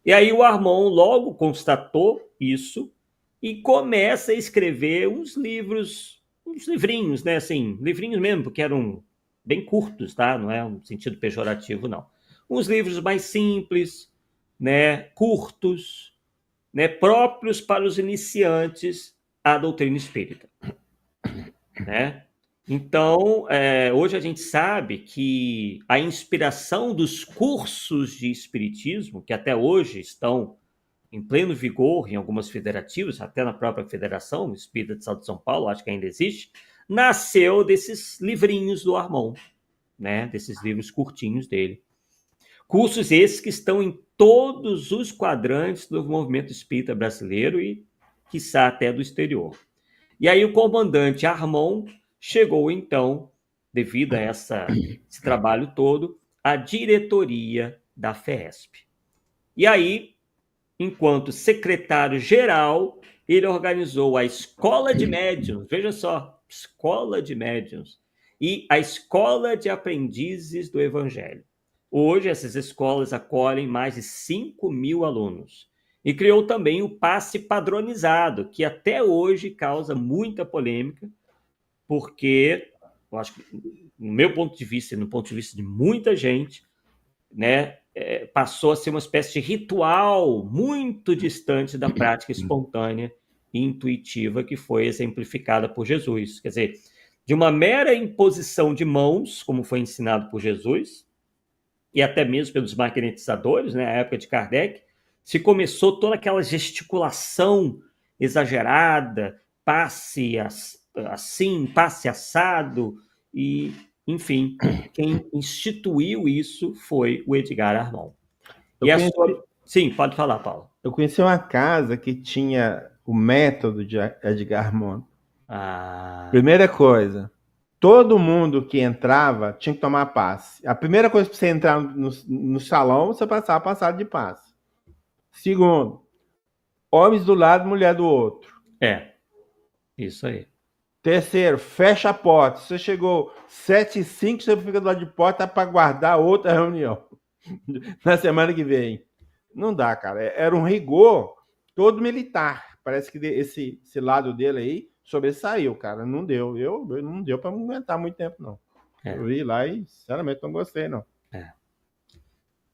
E aí o Armon logo constatou isso e começa a escrever uns livros, uns livrinhos, né? Assim, livrinhos mesmo, porque eram bem curtos, tá? Não é um sentido pejorativo, não. Uns livros mais simples, né? Curtos, né? Próprios para os iniciantes à doutrina espírita, né? Então, hoje a gente sabe que a inspiração dos cursos de espiritismo, que até hoje estão em pleno vigor em algumas federativas, até na própria Federação Espírita de São Paulo, acho que ainda existe, nasceu desses livrinhos do Armon, né? Desses livros curtinhos dele. Cursos esses que estão em todos os quadrantes do movimento espírita brasileiro e, quiçá, até do exterior. E aí o comandante Armon chegou, então, devido a esse trabalho todo, à diretoria da FESP. E aí, enquanto secretário-geral, ele organizou a Escola de Médiuns, veja só, Escola de Médiuns, e a Escola de Aprendizes do Evangelho. Hoje, essas escolas acolhem mais de 5.000 alunos. E criou também o passe padronizado, que até hoje causa muita polêmica, porque, eu acho que, no meu ponto de vista e no ponto de vista de muita gente, né, passou a ser uma espécie de ritual muito distante da prática espontânea e intuitiva que foi exemplificada por Jesus. Quer dizer, de uma mera imposição de mãos, como foi ensinado por Jesus, e até mesmo pelos magnetizadores, né, na época de Kardec, se começou toda aquela gesticulação exagerada, passe assim, passe assado, e, enfim, quem instituiu isso foi o Edgar Armon. Sim, pode falar, Paulo. Eu conheci uma casa que tinha o método de Edgar Armon. Primeira coisa, todo mundo que entrava tinha que tomar passe. A primeira coisa para você entrar no salão, você passava passado de passe. Segundo, homens do lado, mulher do outro. Isso aí. Terceiro, fecha a porta. Você chegou 7h05, você fica do lado de porta para guardar outra reunião na semana que vem. Não dá, cara. Era um rigor todo militar. Parece que esse lado dele aí sobressaiu, cara. Não deu. Não deu para aguentar muito tempo, não. Eu vi lá e, sinceramente, não gostei, não.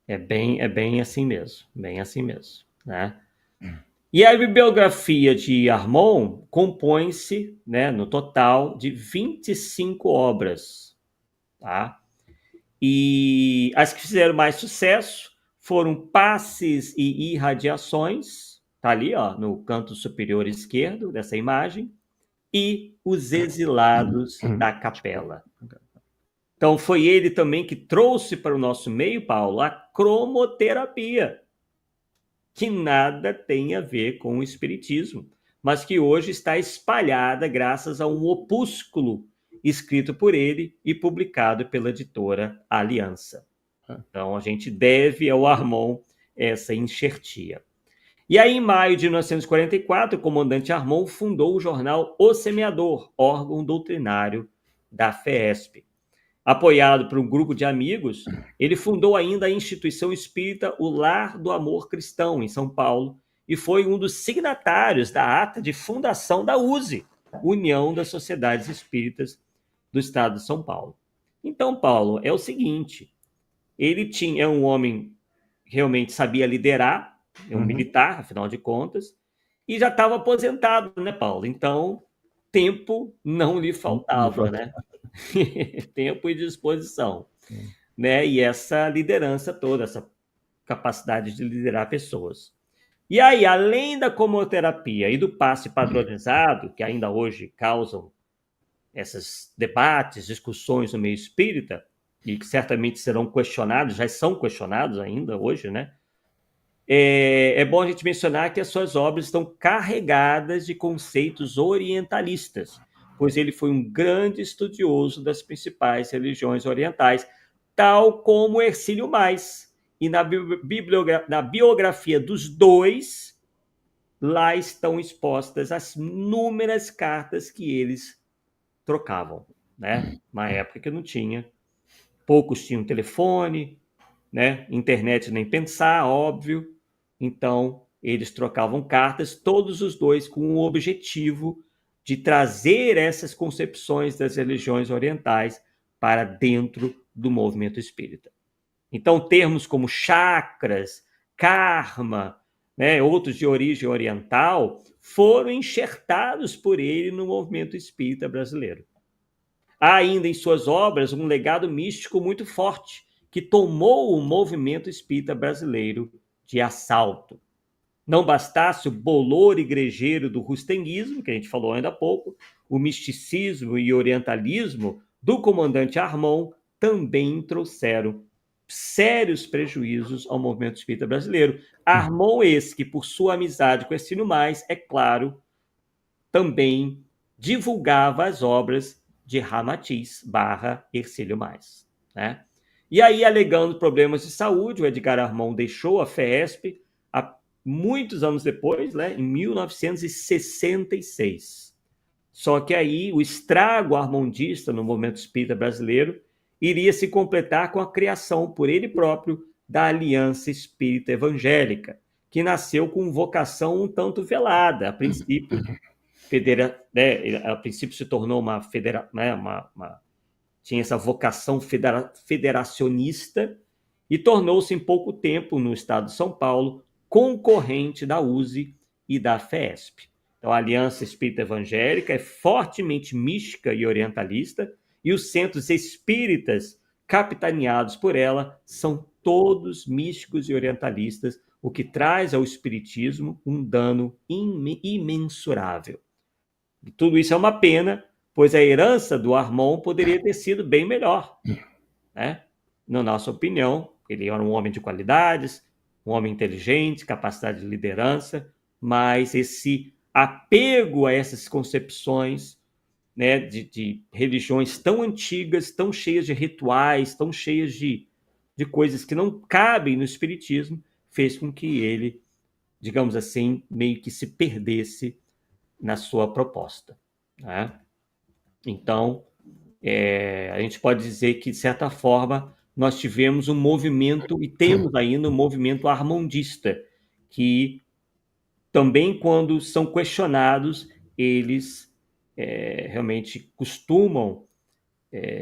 É bem assim mesmo. Bem assim mesmo, né? E a bibliografia de Armon compõe-se, né, no total, de 25 obras. Tá? E as que fizeram mais sucesso foram Passes e Irradiações, tá ali, ó, no canto superior esquerdo dessa imagem, e Os Exilados da Capela. Então, foi ele também que trouxe para o nosso meio, Paulo, a cromoterapia, que nada tem a ver com o espiritismo, mas que hoje está espalhada graças a um opúsculo escrito por ele e publicado pela editora Aliança. Então, a gente deve ao Armon essa enxertia. E aí, em maio de 1944, o comandante Armon fundou o jornal O Semeador, órgão doutrinário da FESP. Apoiado por um grupo de amigos, ele fundou ainda a instituição espírita O Lar do Amor Cristão, em São Paulo, e foi um dos signatários da ata de fundação da USE, União das Sociedades Espíritas do Estado de São Paulo. Então, Paulo, é o seguinte, ele é um homem que realmente sabia liderar, é um militar, afinal de contas, e já estava aposentado, né, Paulo? Então, tempo não lhe faltava, né? Tempo e disposição, né? E essa liderança toda, essa capacidade de liderar pessoas. E aí, além da comoterapia e do passe padronizado, que ainda hoje causam esses debates, discussões no meio espírita, e que certamente serão questionados, já são questionados ainda hoje, né? É bom a gente mencionar que as suas obras estão carregadas de conceitos orientalistas, pois ele foi um grande estudioso das principais religiões orientais, tal como Hercílio Mais. E na biografia dos dois, lá estão expostas as inúmeras cartas que eles trocavam, né? Uma época que não tinha, poucos tinham telefone, né? Internet nem pensar, óbvio. Então, eles trocavam cartas, todos os dois com o objetivo de trazer essas concepções das religiões orientais para dentro do movimento espírita. Então, termos como chakras, karma, né, outros de origem oriental, foram enxertados por ele no movimento espírita brasileiro. Há ainda em suas obras um legado místico muito forte, que tomou o movimento espírita brasileiro de assalto. Não bastasse o bolor igrejeiro do rustenguismo, que a gente falou ainda há pouco, o misticismo e orientalismo do comandante Armon também trouxeram sérios prejuízos ao movimento espírita brasileiro. Armon esse que, por sua amizade com Hercílio Mais, é claro, também divulgava as obras de Ramatiz / Hercílio Mais, né? E aí, alegando problemas de saúde, o Edgar Armon deixou a FESP muitos anos depois, né, em 1966. Só que aí o estrago armondista no movimento espírita brasileiro iria se completar com a criação por ele próprio da Aliança Espírita Evangélica, que nasceu com vocação um tanto velada, a princípio, a princípio se tornou uma tinha essa vocação federacionista e tornou-se em pouco tempo, no estado de São Paulo, concorrente da USE e da FESP. Então, a Aliança Espírita Evangélica é fortemente mística e orientalista, e os centros espíritas capitaneados por ela são todos místicos e orientalistas, o que traz ao espiritismo um dano imensurável. E tudo isso é uma pena, pois a herança do Armon poderia ter sido bem melhor, né? Na nossa opinião, ele era um homem de qualidades, um homem inteligente, capacidade de liderança, mas esse apego a essas concepções, né, de religiões tão antigas, tão cheias de rituais, tão cheias de coisas que não cabem no espiritismo, fez com que ele, digamos assim, meio que se perdesse na sua proposta, né? Então, a gente pode dizer que, de certa forma, nós tivemos um movimento, e temos ainda um movimento armondista, que também, quando são questionados, eles realmente costumam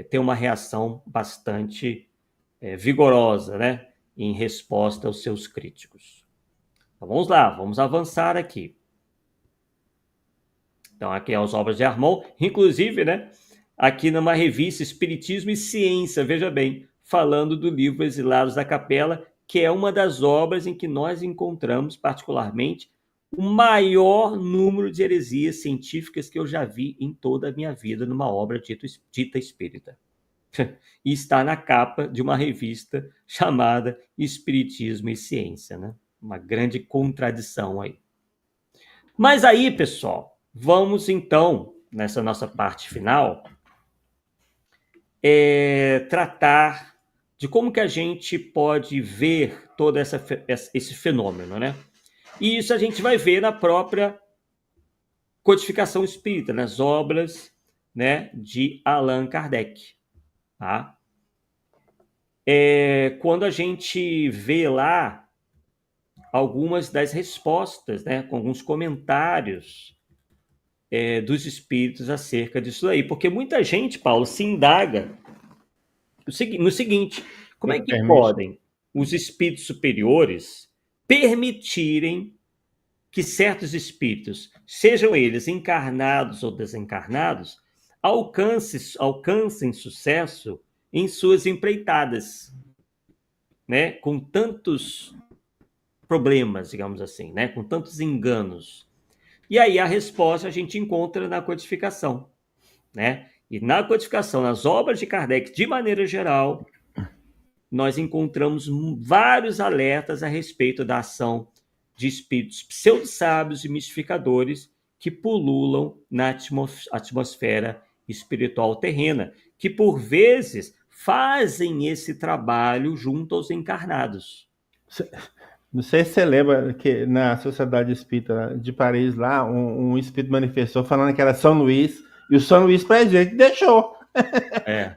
ter uma reação bastante vigorosa, né, em resposta aos seus críticos. Então, vamos lá, vamos avançar aqui. Então, aqui as obras de Armon, inclusive, né, aqui numa revista Espiritismo e Ciência, veja bem, falando do livro Exilados da Capela, que é uma das obras em que nós encontramos, particularmente, o maior número de heresias científicas que eu já vi em toda a minha vida numa obra dita espírita. E está na capa de uma revista chamada Espiritismo e Ciência, né? Uma grande contradição aí. Mas aí, pessoal, vamos então, nessa nossa parte final, tratar de como que a gente pode ver todo esse fenômeno, né? E isso a gente vai ver na própria codificação espírita, nas obras, né, de Allan Kardec. Tá? Quando a gente vê lá algumas das respostas, né, com alguns comentários dos espíritos acerca disso aí, porque muita gente, Paulo, se indaga no seguinte: como é que podem os espíritos superiores permitirem que certos espíritos, sejam eles encarnados ou desencarnados, alcancem sucesso em suas empreitadas, né? Com tantos problemas, digamos assim, né? Com tantos enganos. E aí a resposta a gente encontra na codificação, né? E na codificação, nas obras de Kardec, de maneira geral, nós encontramos vários alertas a respeito da ação de espíritos pseudo-sábios e mistificadores que pululam na atmosfera espiritual terrena, que por vezes fazem esse trabalho junto aos encarnados. Não sei se você lembra que na Sociedade Espírita de Paris, lá, um espírito manifestou falando que era São Luís, e o São Luís pra gente deixou.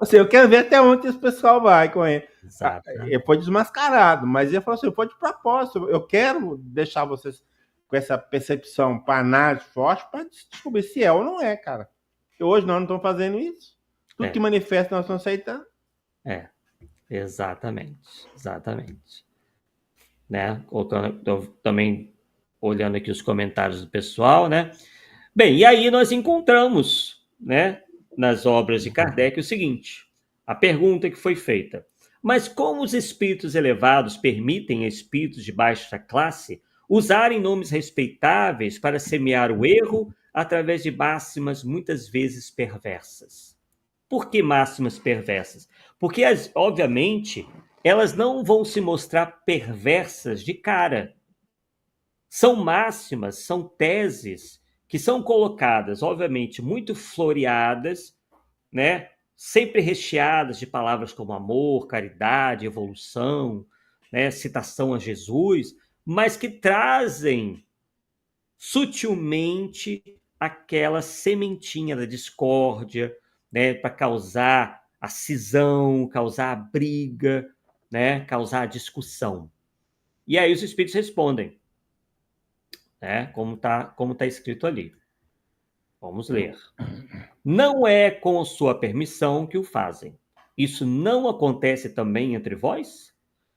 Assim, eu quero ver até onde esse pessoal vai com ele. Exato, né? Ele foi desmascarado, mas ele falou assim: eu vou de propósito, eu quero deixar vocês com essa percepção para análise forte para descobrir se é ou não é, cara. E hoje nós não estamos fazendo isso. Tudo que manifesta nós estamos aceitando. Exatamente. Né? Também olhando aqui os comentários do pessoal, né? Bem, e aí nós encontramos, né, nas obras de Kardec o seguinte: a pergunta que foi feita: mas como os espíritos elevados permitem a espíritos de baixa classe usarem nomes respeitáveis para semear o erro através de máximas muitas vezes perversas? Por que máximas perversas? Porque, obviamente, elas não vão se mostrar perversas de cara. São máximas, são teses que são colocadas, obviamente, muito floreadas, né? Sempre recheadas de palavras como amor, caridade, evolução, né? Citação a Jesus, mas que trazem sutilmente aquela sementinha da discórdia, né? Para causar a cisão, causar a briga, né? Causar a discussão. E aí os espíritos respondem, né? Como tá escrito ali. Vamos ler. Não é com sua permissão que o fazem. Isso não acontece também entre vós?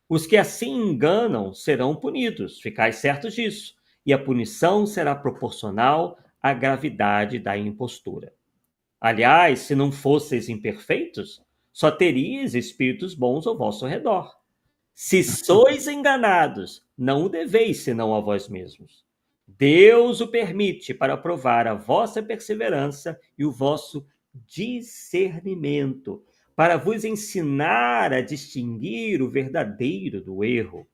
Os que assim enganam serão punidos, ficais certos disso, e a punição será proporcional à gravidade da impostura. Aliás, se não fosseis imperfeitos, só teríeis espíritos bons ao vosso redor. Se sois enganados, não o deveis senão a vós mesmos. Deus o permite para provar a vossa perseverança e o vosso discernimento, para vos ensinar a distinguir o verdadeiro do erro.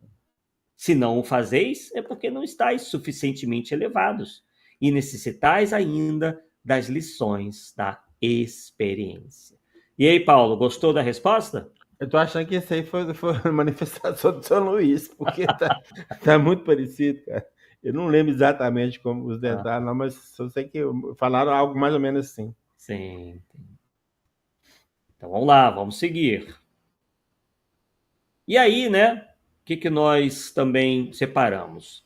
Se não o fazeis, é porque não estáis suficientemente elevados e necessitais ainda das lições da experiência. E aí, Paulo, gostou da resposta? Eu tô achando que isso aí foi uma manifestação do São Luís, porque tá muito parecido, cara. Eu não lembro exatamente como os detalhes, não, mas só sei que falaram algo mais ou menos assim. Sim. Então vamos lá, vamos seguir. E aí, né? O que nós também separamos?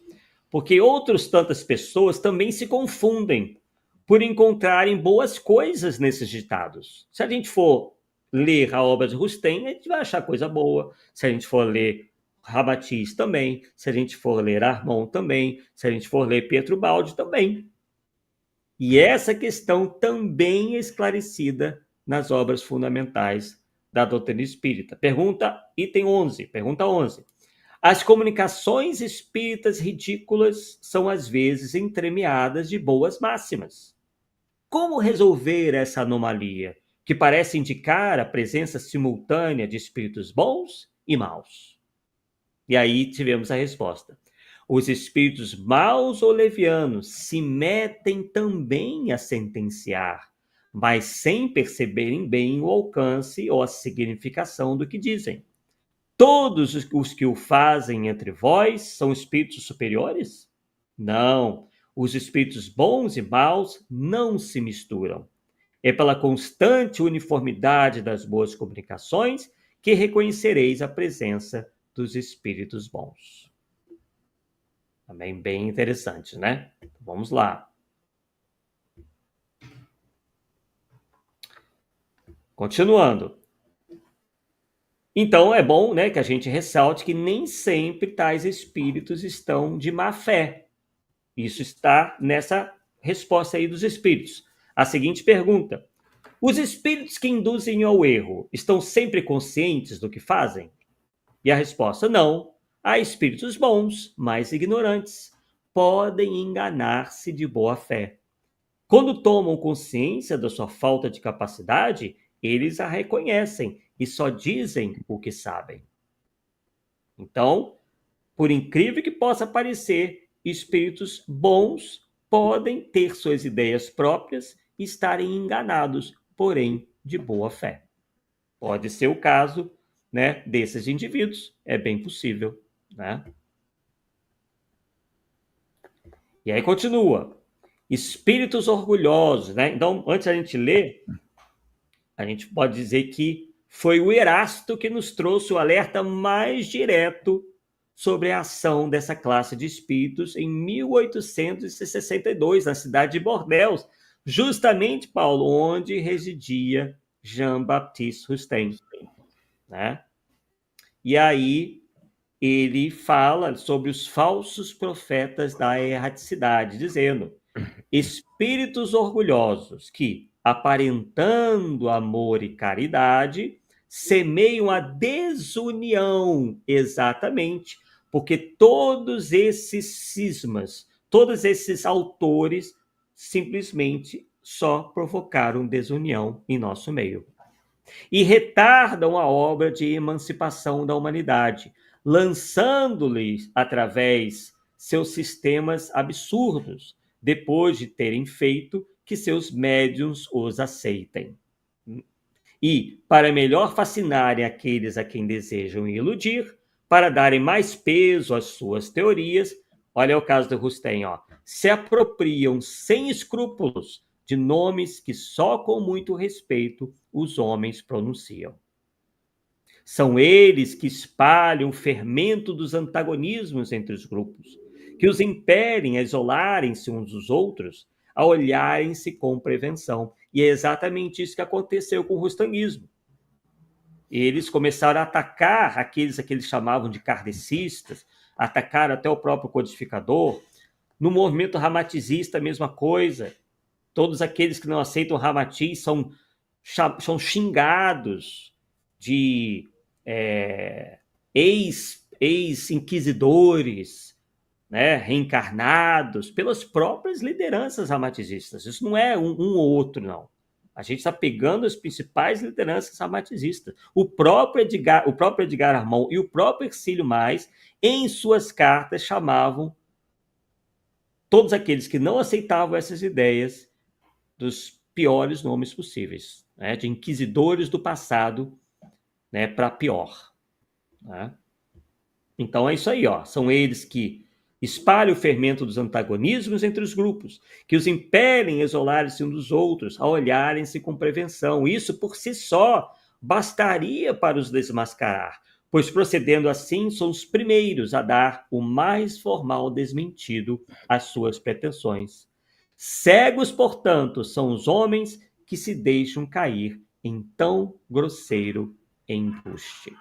Porque outras tantas pessoas também se confundem por encontrarem boas coisas nesses ditados. Se a gente for ler a obra de Rustem, a gente vai achar coisa boa. Se a gente for ler Ramatiz também, se a gente for ler Armand também, se a gente for ler Pietro Baldi também. E essa questão também é esclarecida nas obras fundamentais da doutrina espírita. Item 11, pergunta 11. As comunicações espíritas ridículas são às vezes entremeadas de boas máximas. Como resolver essa anomalia que parece indicar a presença simultânea de espíritos bons e maus. E aí tivemos a resposta. Os espíritos maus ou levianos se metem também a sentenciar, mas sem perceberem bem o alcance ou a significação do que dizem. Todos os que o fazem entre vós são espíritos superiores? Não. Os espíritos bons e maus não se misturam. É pela constante uniformidade das boas comunicações que reconhecereis a presença dos espíritos bons. Também bem interessante, né? Vamos lá. Continuando. Então, é bom, né, que a gente ressalte que nem sempre tais espíritos estão de má fé. Isso está nessa resposta aí dos espíritos. A seguinte pergunta: os espíritos que induzem ao erro estão sempre conscientes do que fazem? E a resposta: não. Há espíritos bons, mas ignorantes. Podem enganar-se de boa fé. Quando tomam consciência da sua falta de capacidade, eles a reconhecem e só dizem o que sabem. Então, por incrível que possa parecer, espíritos bons podem ter suas ideias próprias e estarem enganados, porém de boa fé. Pode ser o caso, né, desses indivíduos, é bem possível, né? E aí continua. Espíritos orgulhosos, né? Então, antes da gente ler, a gente pode dizer que foi o Erasto que nos trouxe o alerta mais direto sobre a ação dessa classe de espíritos em 1862, na cidade de Bordeaux, justamente, Paulo, onde residia Jean-Baptiste Rustin, né? E aí ele fala sobre os falsos profetas da erraticidade, dizendo: espíritos orgulhosos que, aparentando amor e caridade, semeiam a desunião, exatamente, porque todos esses cismas, todos esses autores, simplesmente só provocaram desunião em nosso meio. E retardam a obra de emancipação da humanidade, lançando-lhes, através seus sistemas absurdos, depois de terem feito que seus médiuns os aceitem. E, para melhor fascinarem aqueles a quem desejam iludir, para darem mais peso às suas teorias, olha o caso do Rustin, ó, se apropriam sem escrúpulos de nomes que só com muito respeito os homens pronunciam. São eles que espalham o fermento dos antagonismos entre os grupos, que os impelem a isolarem-se uns dos outros, a olharem-se com prevenção. E é exatamente isso que aconteceu com o rustanismo. Eles começaram a atacar aqueles que eles chamavam de kardecistas, atacaram até o próprio codificador. No movimento ramatizista, a mesma coisa. Todos aqueles que não aceitam o ramatiz são xingados de ex-inquisidores, né, reencarnados pelas próprias lideranças ramatizistas. Isso não é um ou outro, não. A gente está pegando as principais lideranças ramatizistas. O próprio Edgar Armand e o próprio Hercílio Mais, em suas cartas, chamavam todos aqueles que não aceitavam essas ideias dos piores nomes possíveis, né, de inquisidores do passado, né, para pior. Né? Então é isso aí, ó. São eles que espalham o fermento dos antagonismos entre os grupos, que os impelem a isolarem-se uns dos outros, a olharem-se com prevenção. Isso por si só bastaria para os desmascarar, pois procedendo assim são os primeiros a dar o mais formal desmentido às suas pretensões. Cegos, portanto, são os homens que se deixam cair em tão grosseiro embuste.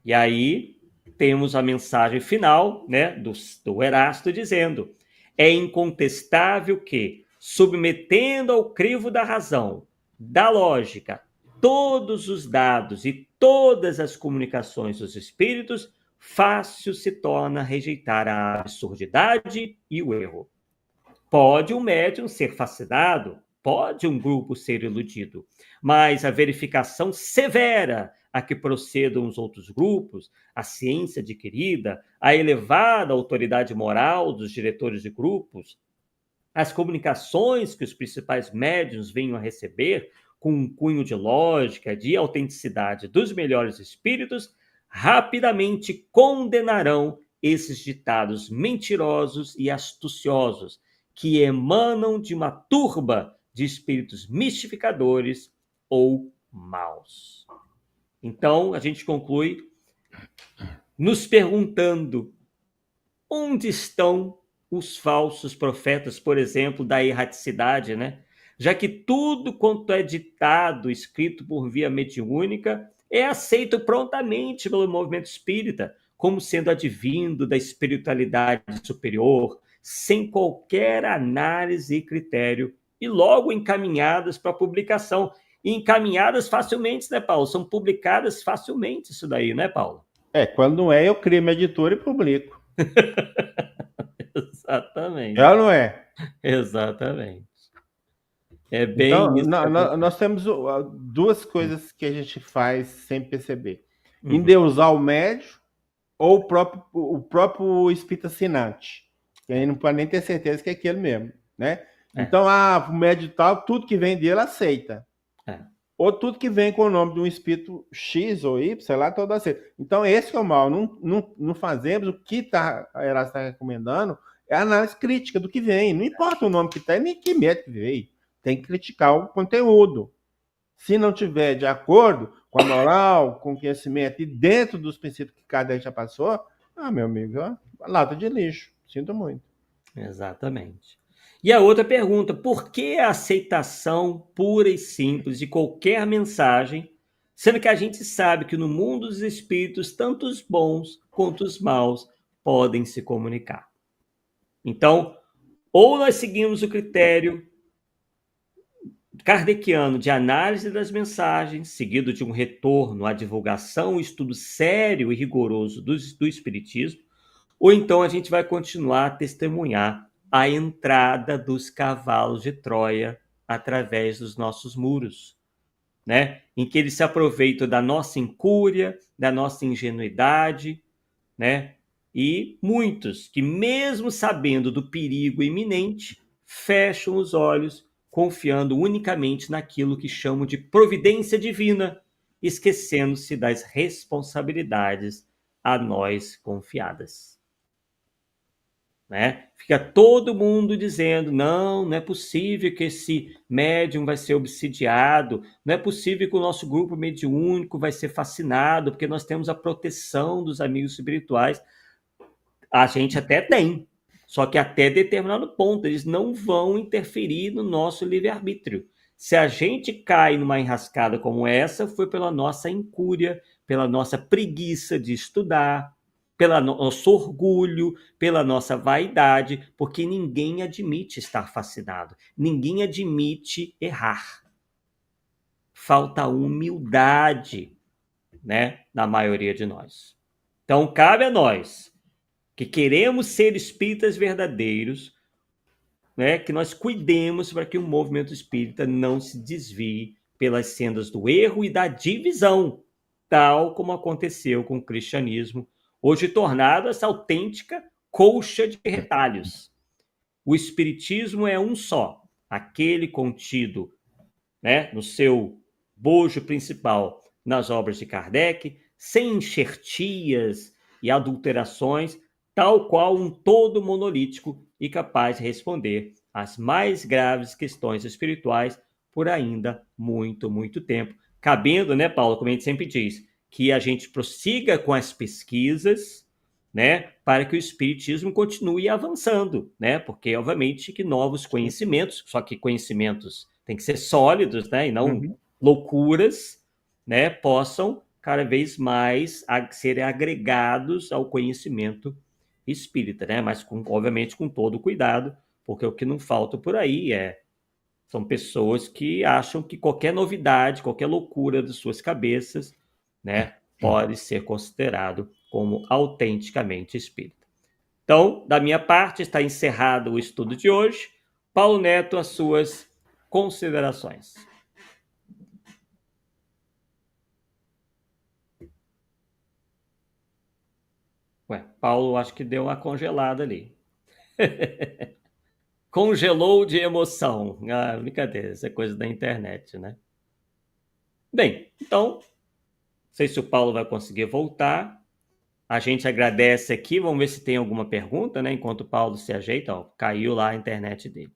E aí temos a mensagem final, né, do Erasto dizendo: é incontestável que, submetendo ao crivo da razão, da lógica, todos os dados e todas as comunicações dos espíritos, fácil se torna rejeitar a absurdidade e o erro. Pode um médium ser fascinado, pode um grupo ser iludido, mas a verificação severa a que procedam os outros grupos, a ciência adquirida, a elevada autoridade moral dos diretores de grupos, as comunicações que os principais médiuns venham a receber, com um cunho de lógica, de autenticidade dos melhores espíritos, rapidamente condenarão esses ditados mentirosos e astuciosos, que emanam de uma turba de espíritos mistificadores ou maus. Então, a gente conclui nos perguntando onde estão os falsos profetas, por exemplo, da erraticidade, né? Já que tudo quanto é ditado, escrito por via mediúnica, é aceito prontamente pelo movimento espírita, como sendo advindo da espiritualidade superior, sem qualquer análise e critério, e logo encaminhadas para publicação. E encaminhadas facilmente, né, Paulo? São publicadas facilmente isso daí, né, Paulo? Quando não é, eu crio minha editora e publico. Exatamente. É ou não é? Exatamente. É bem Então, isso. nós temos duas coisas que a gente faz sem perceber. Uhum. Endeusar o médium ou o próprio espírito assinante. Que aí não pode nem ter certeza que é aquele mesmo, né? Então, o médium tal, tudo que vem dele aceita. Ou tudo que vem com o nome de um espírito X ou Y, sei lá, todo aceita. Então, esse é o mal. Não fazemos o que a Erasmo está recomendando, é a análise crítica do que vem. Não importa o nome que tem, nem que médico que veio. Tem que criticar o conteúdo. Se não tiver de acordo com a moral, com o conhecimento e dentro dos princípios que Kardec já passou, meu amigo, lata de lixo. Sinto muito. Exatamente. E a outra pergunta, por que a aceitação pura e simples de qualquer mensagem, sendo que a gente sabe que no mundo dos espíritos, tanto os bons quanto os maus podem se comunicar? Então, ou nós seguimos o critério kardeciano de análise das mensagens, seguido de um retorno à divulgação e estudo sério e rigoroso do espiritismo, ou então a gente vai continuar a testemunhar a entrada dos cavalos de Troia através dos nossos muros, né? Em que eles se aproveitam da nossa incúria, da nossa ingenuidade, né? E muitos que, mesmo sabendo do perigo iminente, fecham os olhos, confiando unicamente naquilo que chamam de providência divina, esquecendo-se das responsabilidades a nós confiadas. Né? Fica todo mundo dizendo, não é possível que esse médium vai ser obsidiado, não é possível que o nosso grupo mediúnico vai ser fascinado, porque nós temos a proteção dos amigos espirituais. A gente até tem, só que até determinado ponto, eles não vão interferir no nosso livre-arbítrio. Se a gente cai numa enrascada como essa, foi pela nossa incúria, pela nossa preguiça de estudar, pelo nosso orgulho, pela nossa vaidade, porque ninguém admite estar fascinado, ninguém admite errar. Falta humildade, né, na maioria de nós. Então, cabe a nós, que queremos ser espíritas verdadeiros, né, que nós cuidemos para que o movimento espírita não se desvie pelas sendas do erro e da divisão, tal como aconteceu com o cristianismo, hoje tornado essa autêntica colcha de retalhos. O espiritismo é um só, aquele contido, né, no seu bojo principal nas obras de Kardec, sem enxertias e adulterações, tal qual um todo monolítico e capaz de responder às mais graves questões espirituais por ainda muito, muito tempo. Cabendo, né, Paulo, como a gente sempre diz, que a gente prossiga com as pesquisas, né, para que o espiritismo continue avançando, né? Porque obviamente que novos conhecimentos, só que conhecimentos têm que ser sólidos, né, e não loucuras, né, possam cada vez mais serem agregados ao conhecimento espírita, né? Mas obviamente com todo cuidado, porque o que não falta por aí são pessoas que acham que qualquer novidade, qualquer loucura de suas cabeças, né, pode ser considerado como autenticamente espírita. Então, da minha parte, está encerrado o estudo de hoje. Paulo Neto, as suas considerações. Ué, Paulo acho que deu uma congelada ali. Congelou de emoção. Ah, brincadeira, isso é coisa da internet, né? Bem, então, não sei se o Paulo vai conseguir voltar. A gente agradece aqui, vamos ver se tem alguma pergunta, né? Enquanto o Paulo se ajeita, ó, caiu lá a internet dele.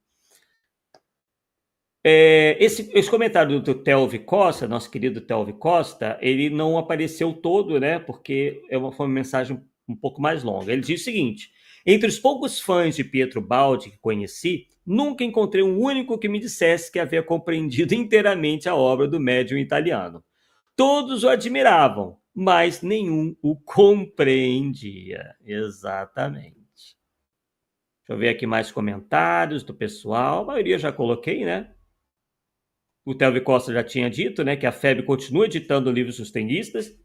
Esse comentário do Telvi Costa, nosso querido Telvi Costa, ele não apareceu todo, né? Porque foi uma mensagem um pouco mais longa. Ele diz o seguinte: entre os poucos fãs de Pietro Baldi que conheci, nunca encontrei um único que me dissesse que havia compreendido inteiramente a obra do médium italiano. Todos o admiravam, mas nenhum o compreendia. Exatamente. Deixa eu ver aqui mais comentários do pessoal. A maioria já coloquei, né? O Telvi Costa já tinha dito, né, que a FEB continua editando livros sustenistas,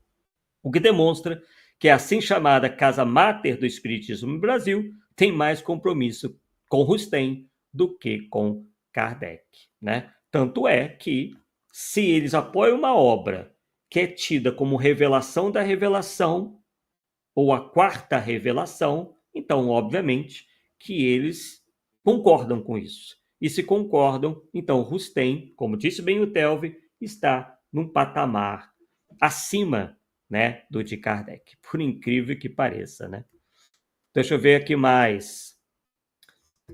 o que demonstra que a assim chamada Casa Máter do Espiritismo no Brasil tem mais compromisso com Rustem do que com Kardec, né? Tanto é que, se eles apoiam uma obra que é tida como revelação da revelação, ou a quarta revelação, então, obviamente, que eles concordam com isso. E se concordam, então Rustem, como disse bem o Telvi, está num patamar acima, né, do de Kardec, por incrível que pareça, né? Deixa eu ver aqui mais.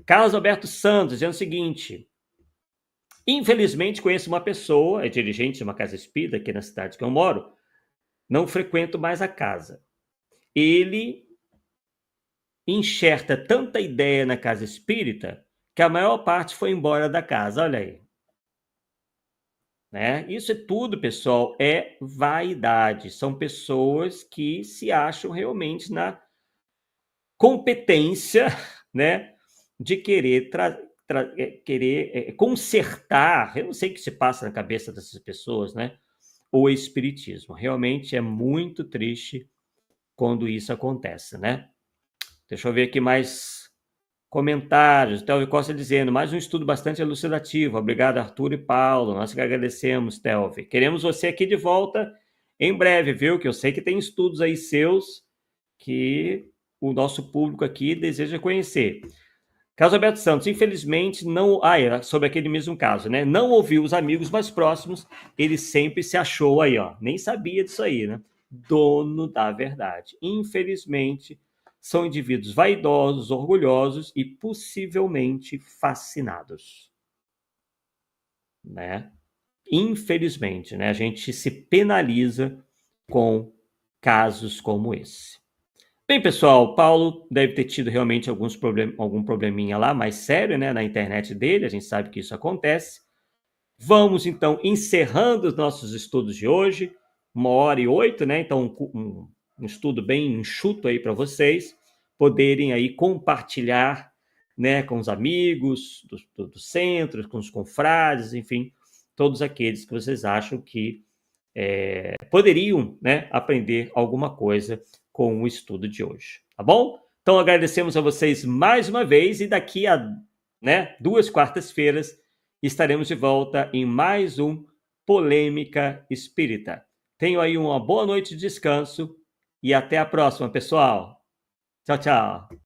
Carlos Alberto Santos dizendo o seguinte: infelizmente conheço uma pessoa, é dirigente de uma casa espírita aqui na cidade que eu moro, não frequento mais a casa. Ele enxerta tanta ideia na casa espírita que a maior parte foi embora da casa, olha aí. Né? Isso é tudo, pessoal, é vaidade. São pessoas que se acham realmente na competência, né, de querer consertar, eu não sei o que se passa na cabeça dessas pessoas, né, o espiritismo. Realmente é muito triste quando isso acontece, né? Deixa eu ver aqui mais comentários. Telvi Costa dizendo, mais um estudo bastante elucidativo. Obrigado, Arthur e Paulo. Nós que agradecemos, Telvi. Queremos você aqui de volta em breve, viu? Que eu sei que tem estudos aí seus que o nosso público aqui deseja conhecer. Carlos Alberto Santos, infelizmente, não... era sobre aquele mesmo caso, né? Não ouviu os amigos mais próximos, ele sempre se achou aí, ó. Nem sabia disso aí, né? Dono da verdade. Infelizmente, são indivíduos vaidosos, orgulhosos e possivelmente fascinados, né? Infelizmente, né? A gente se penaliza com casos como esse. Bem, pessoal, Paulo deve ter tido realmente algum probleminha lá, mais sério, né, na internet dele, a gente sabe que isso acontece. Vamos, então, encerrando os nossos estudos de hoje, 1h08, né, então um estudo bem enxuto aí para vocês poderem aí compartilhar, né, com os amigos do centro, com os confrades, enfim, todos aqueles que vocês acham que poderiam, né, aprender alguma coisa com o estudo de hoje, tá bom? Então agradecemos a vocês mais uma vez e daqui a 2 quartas-feiras estaremos de volta em mais um Polêmica Espírita. Tenham aí uma boa noite de descanso e até a próxima, pessoal. Tchau, tchau.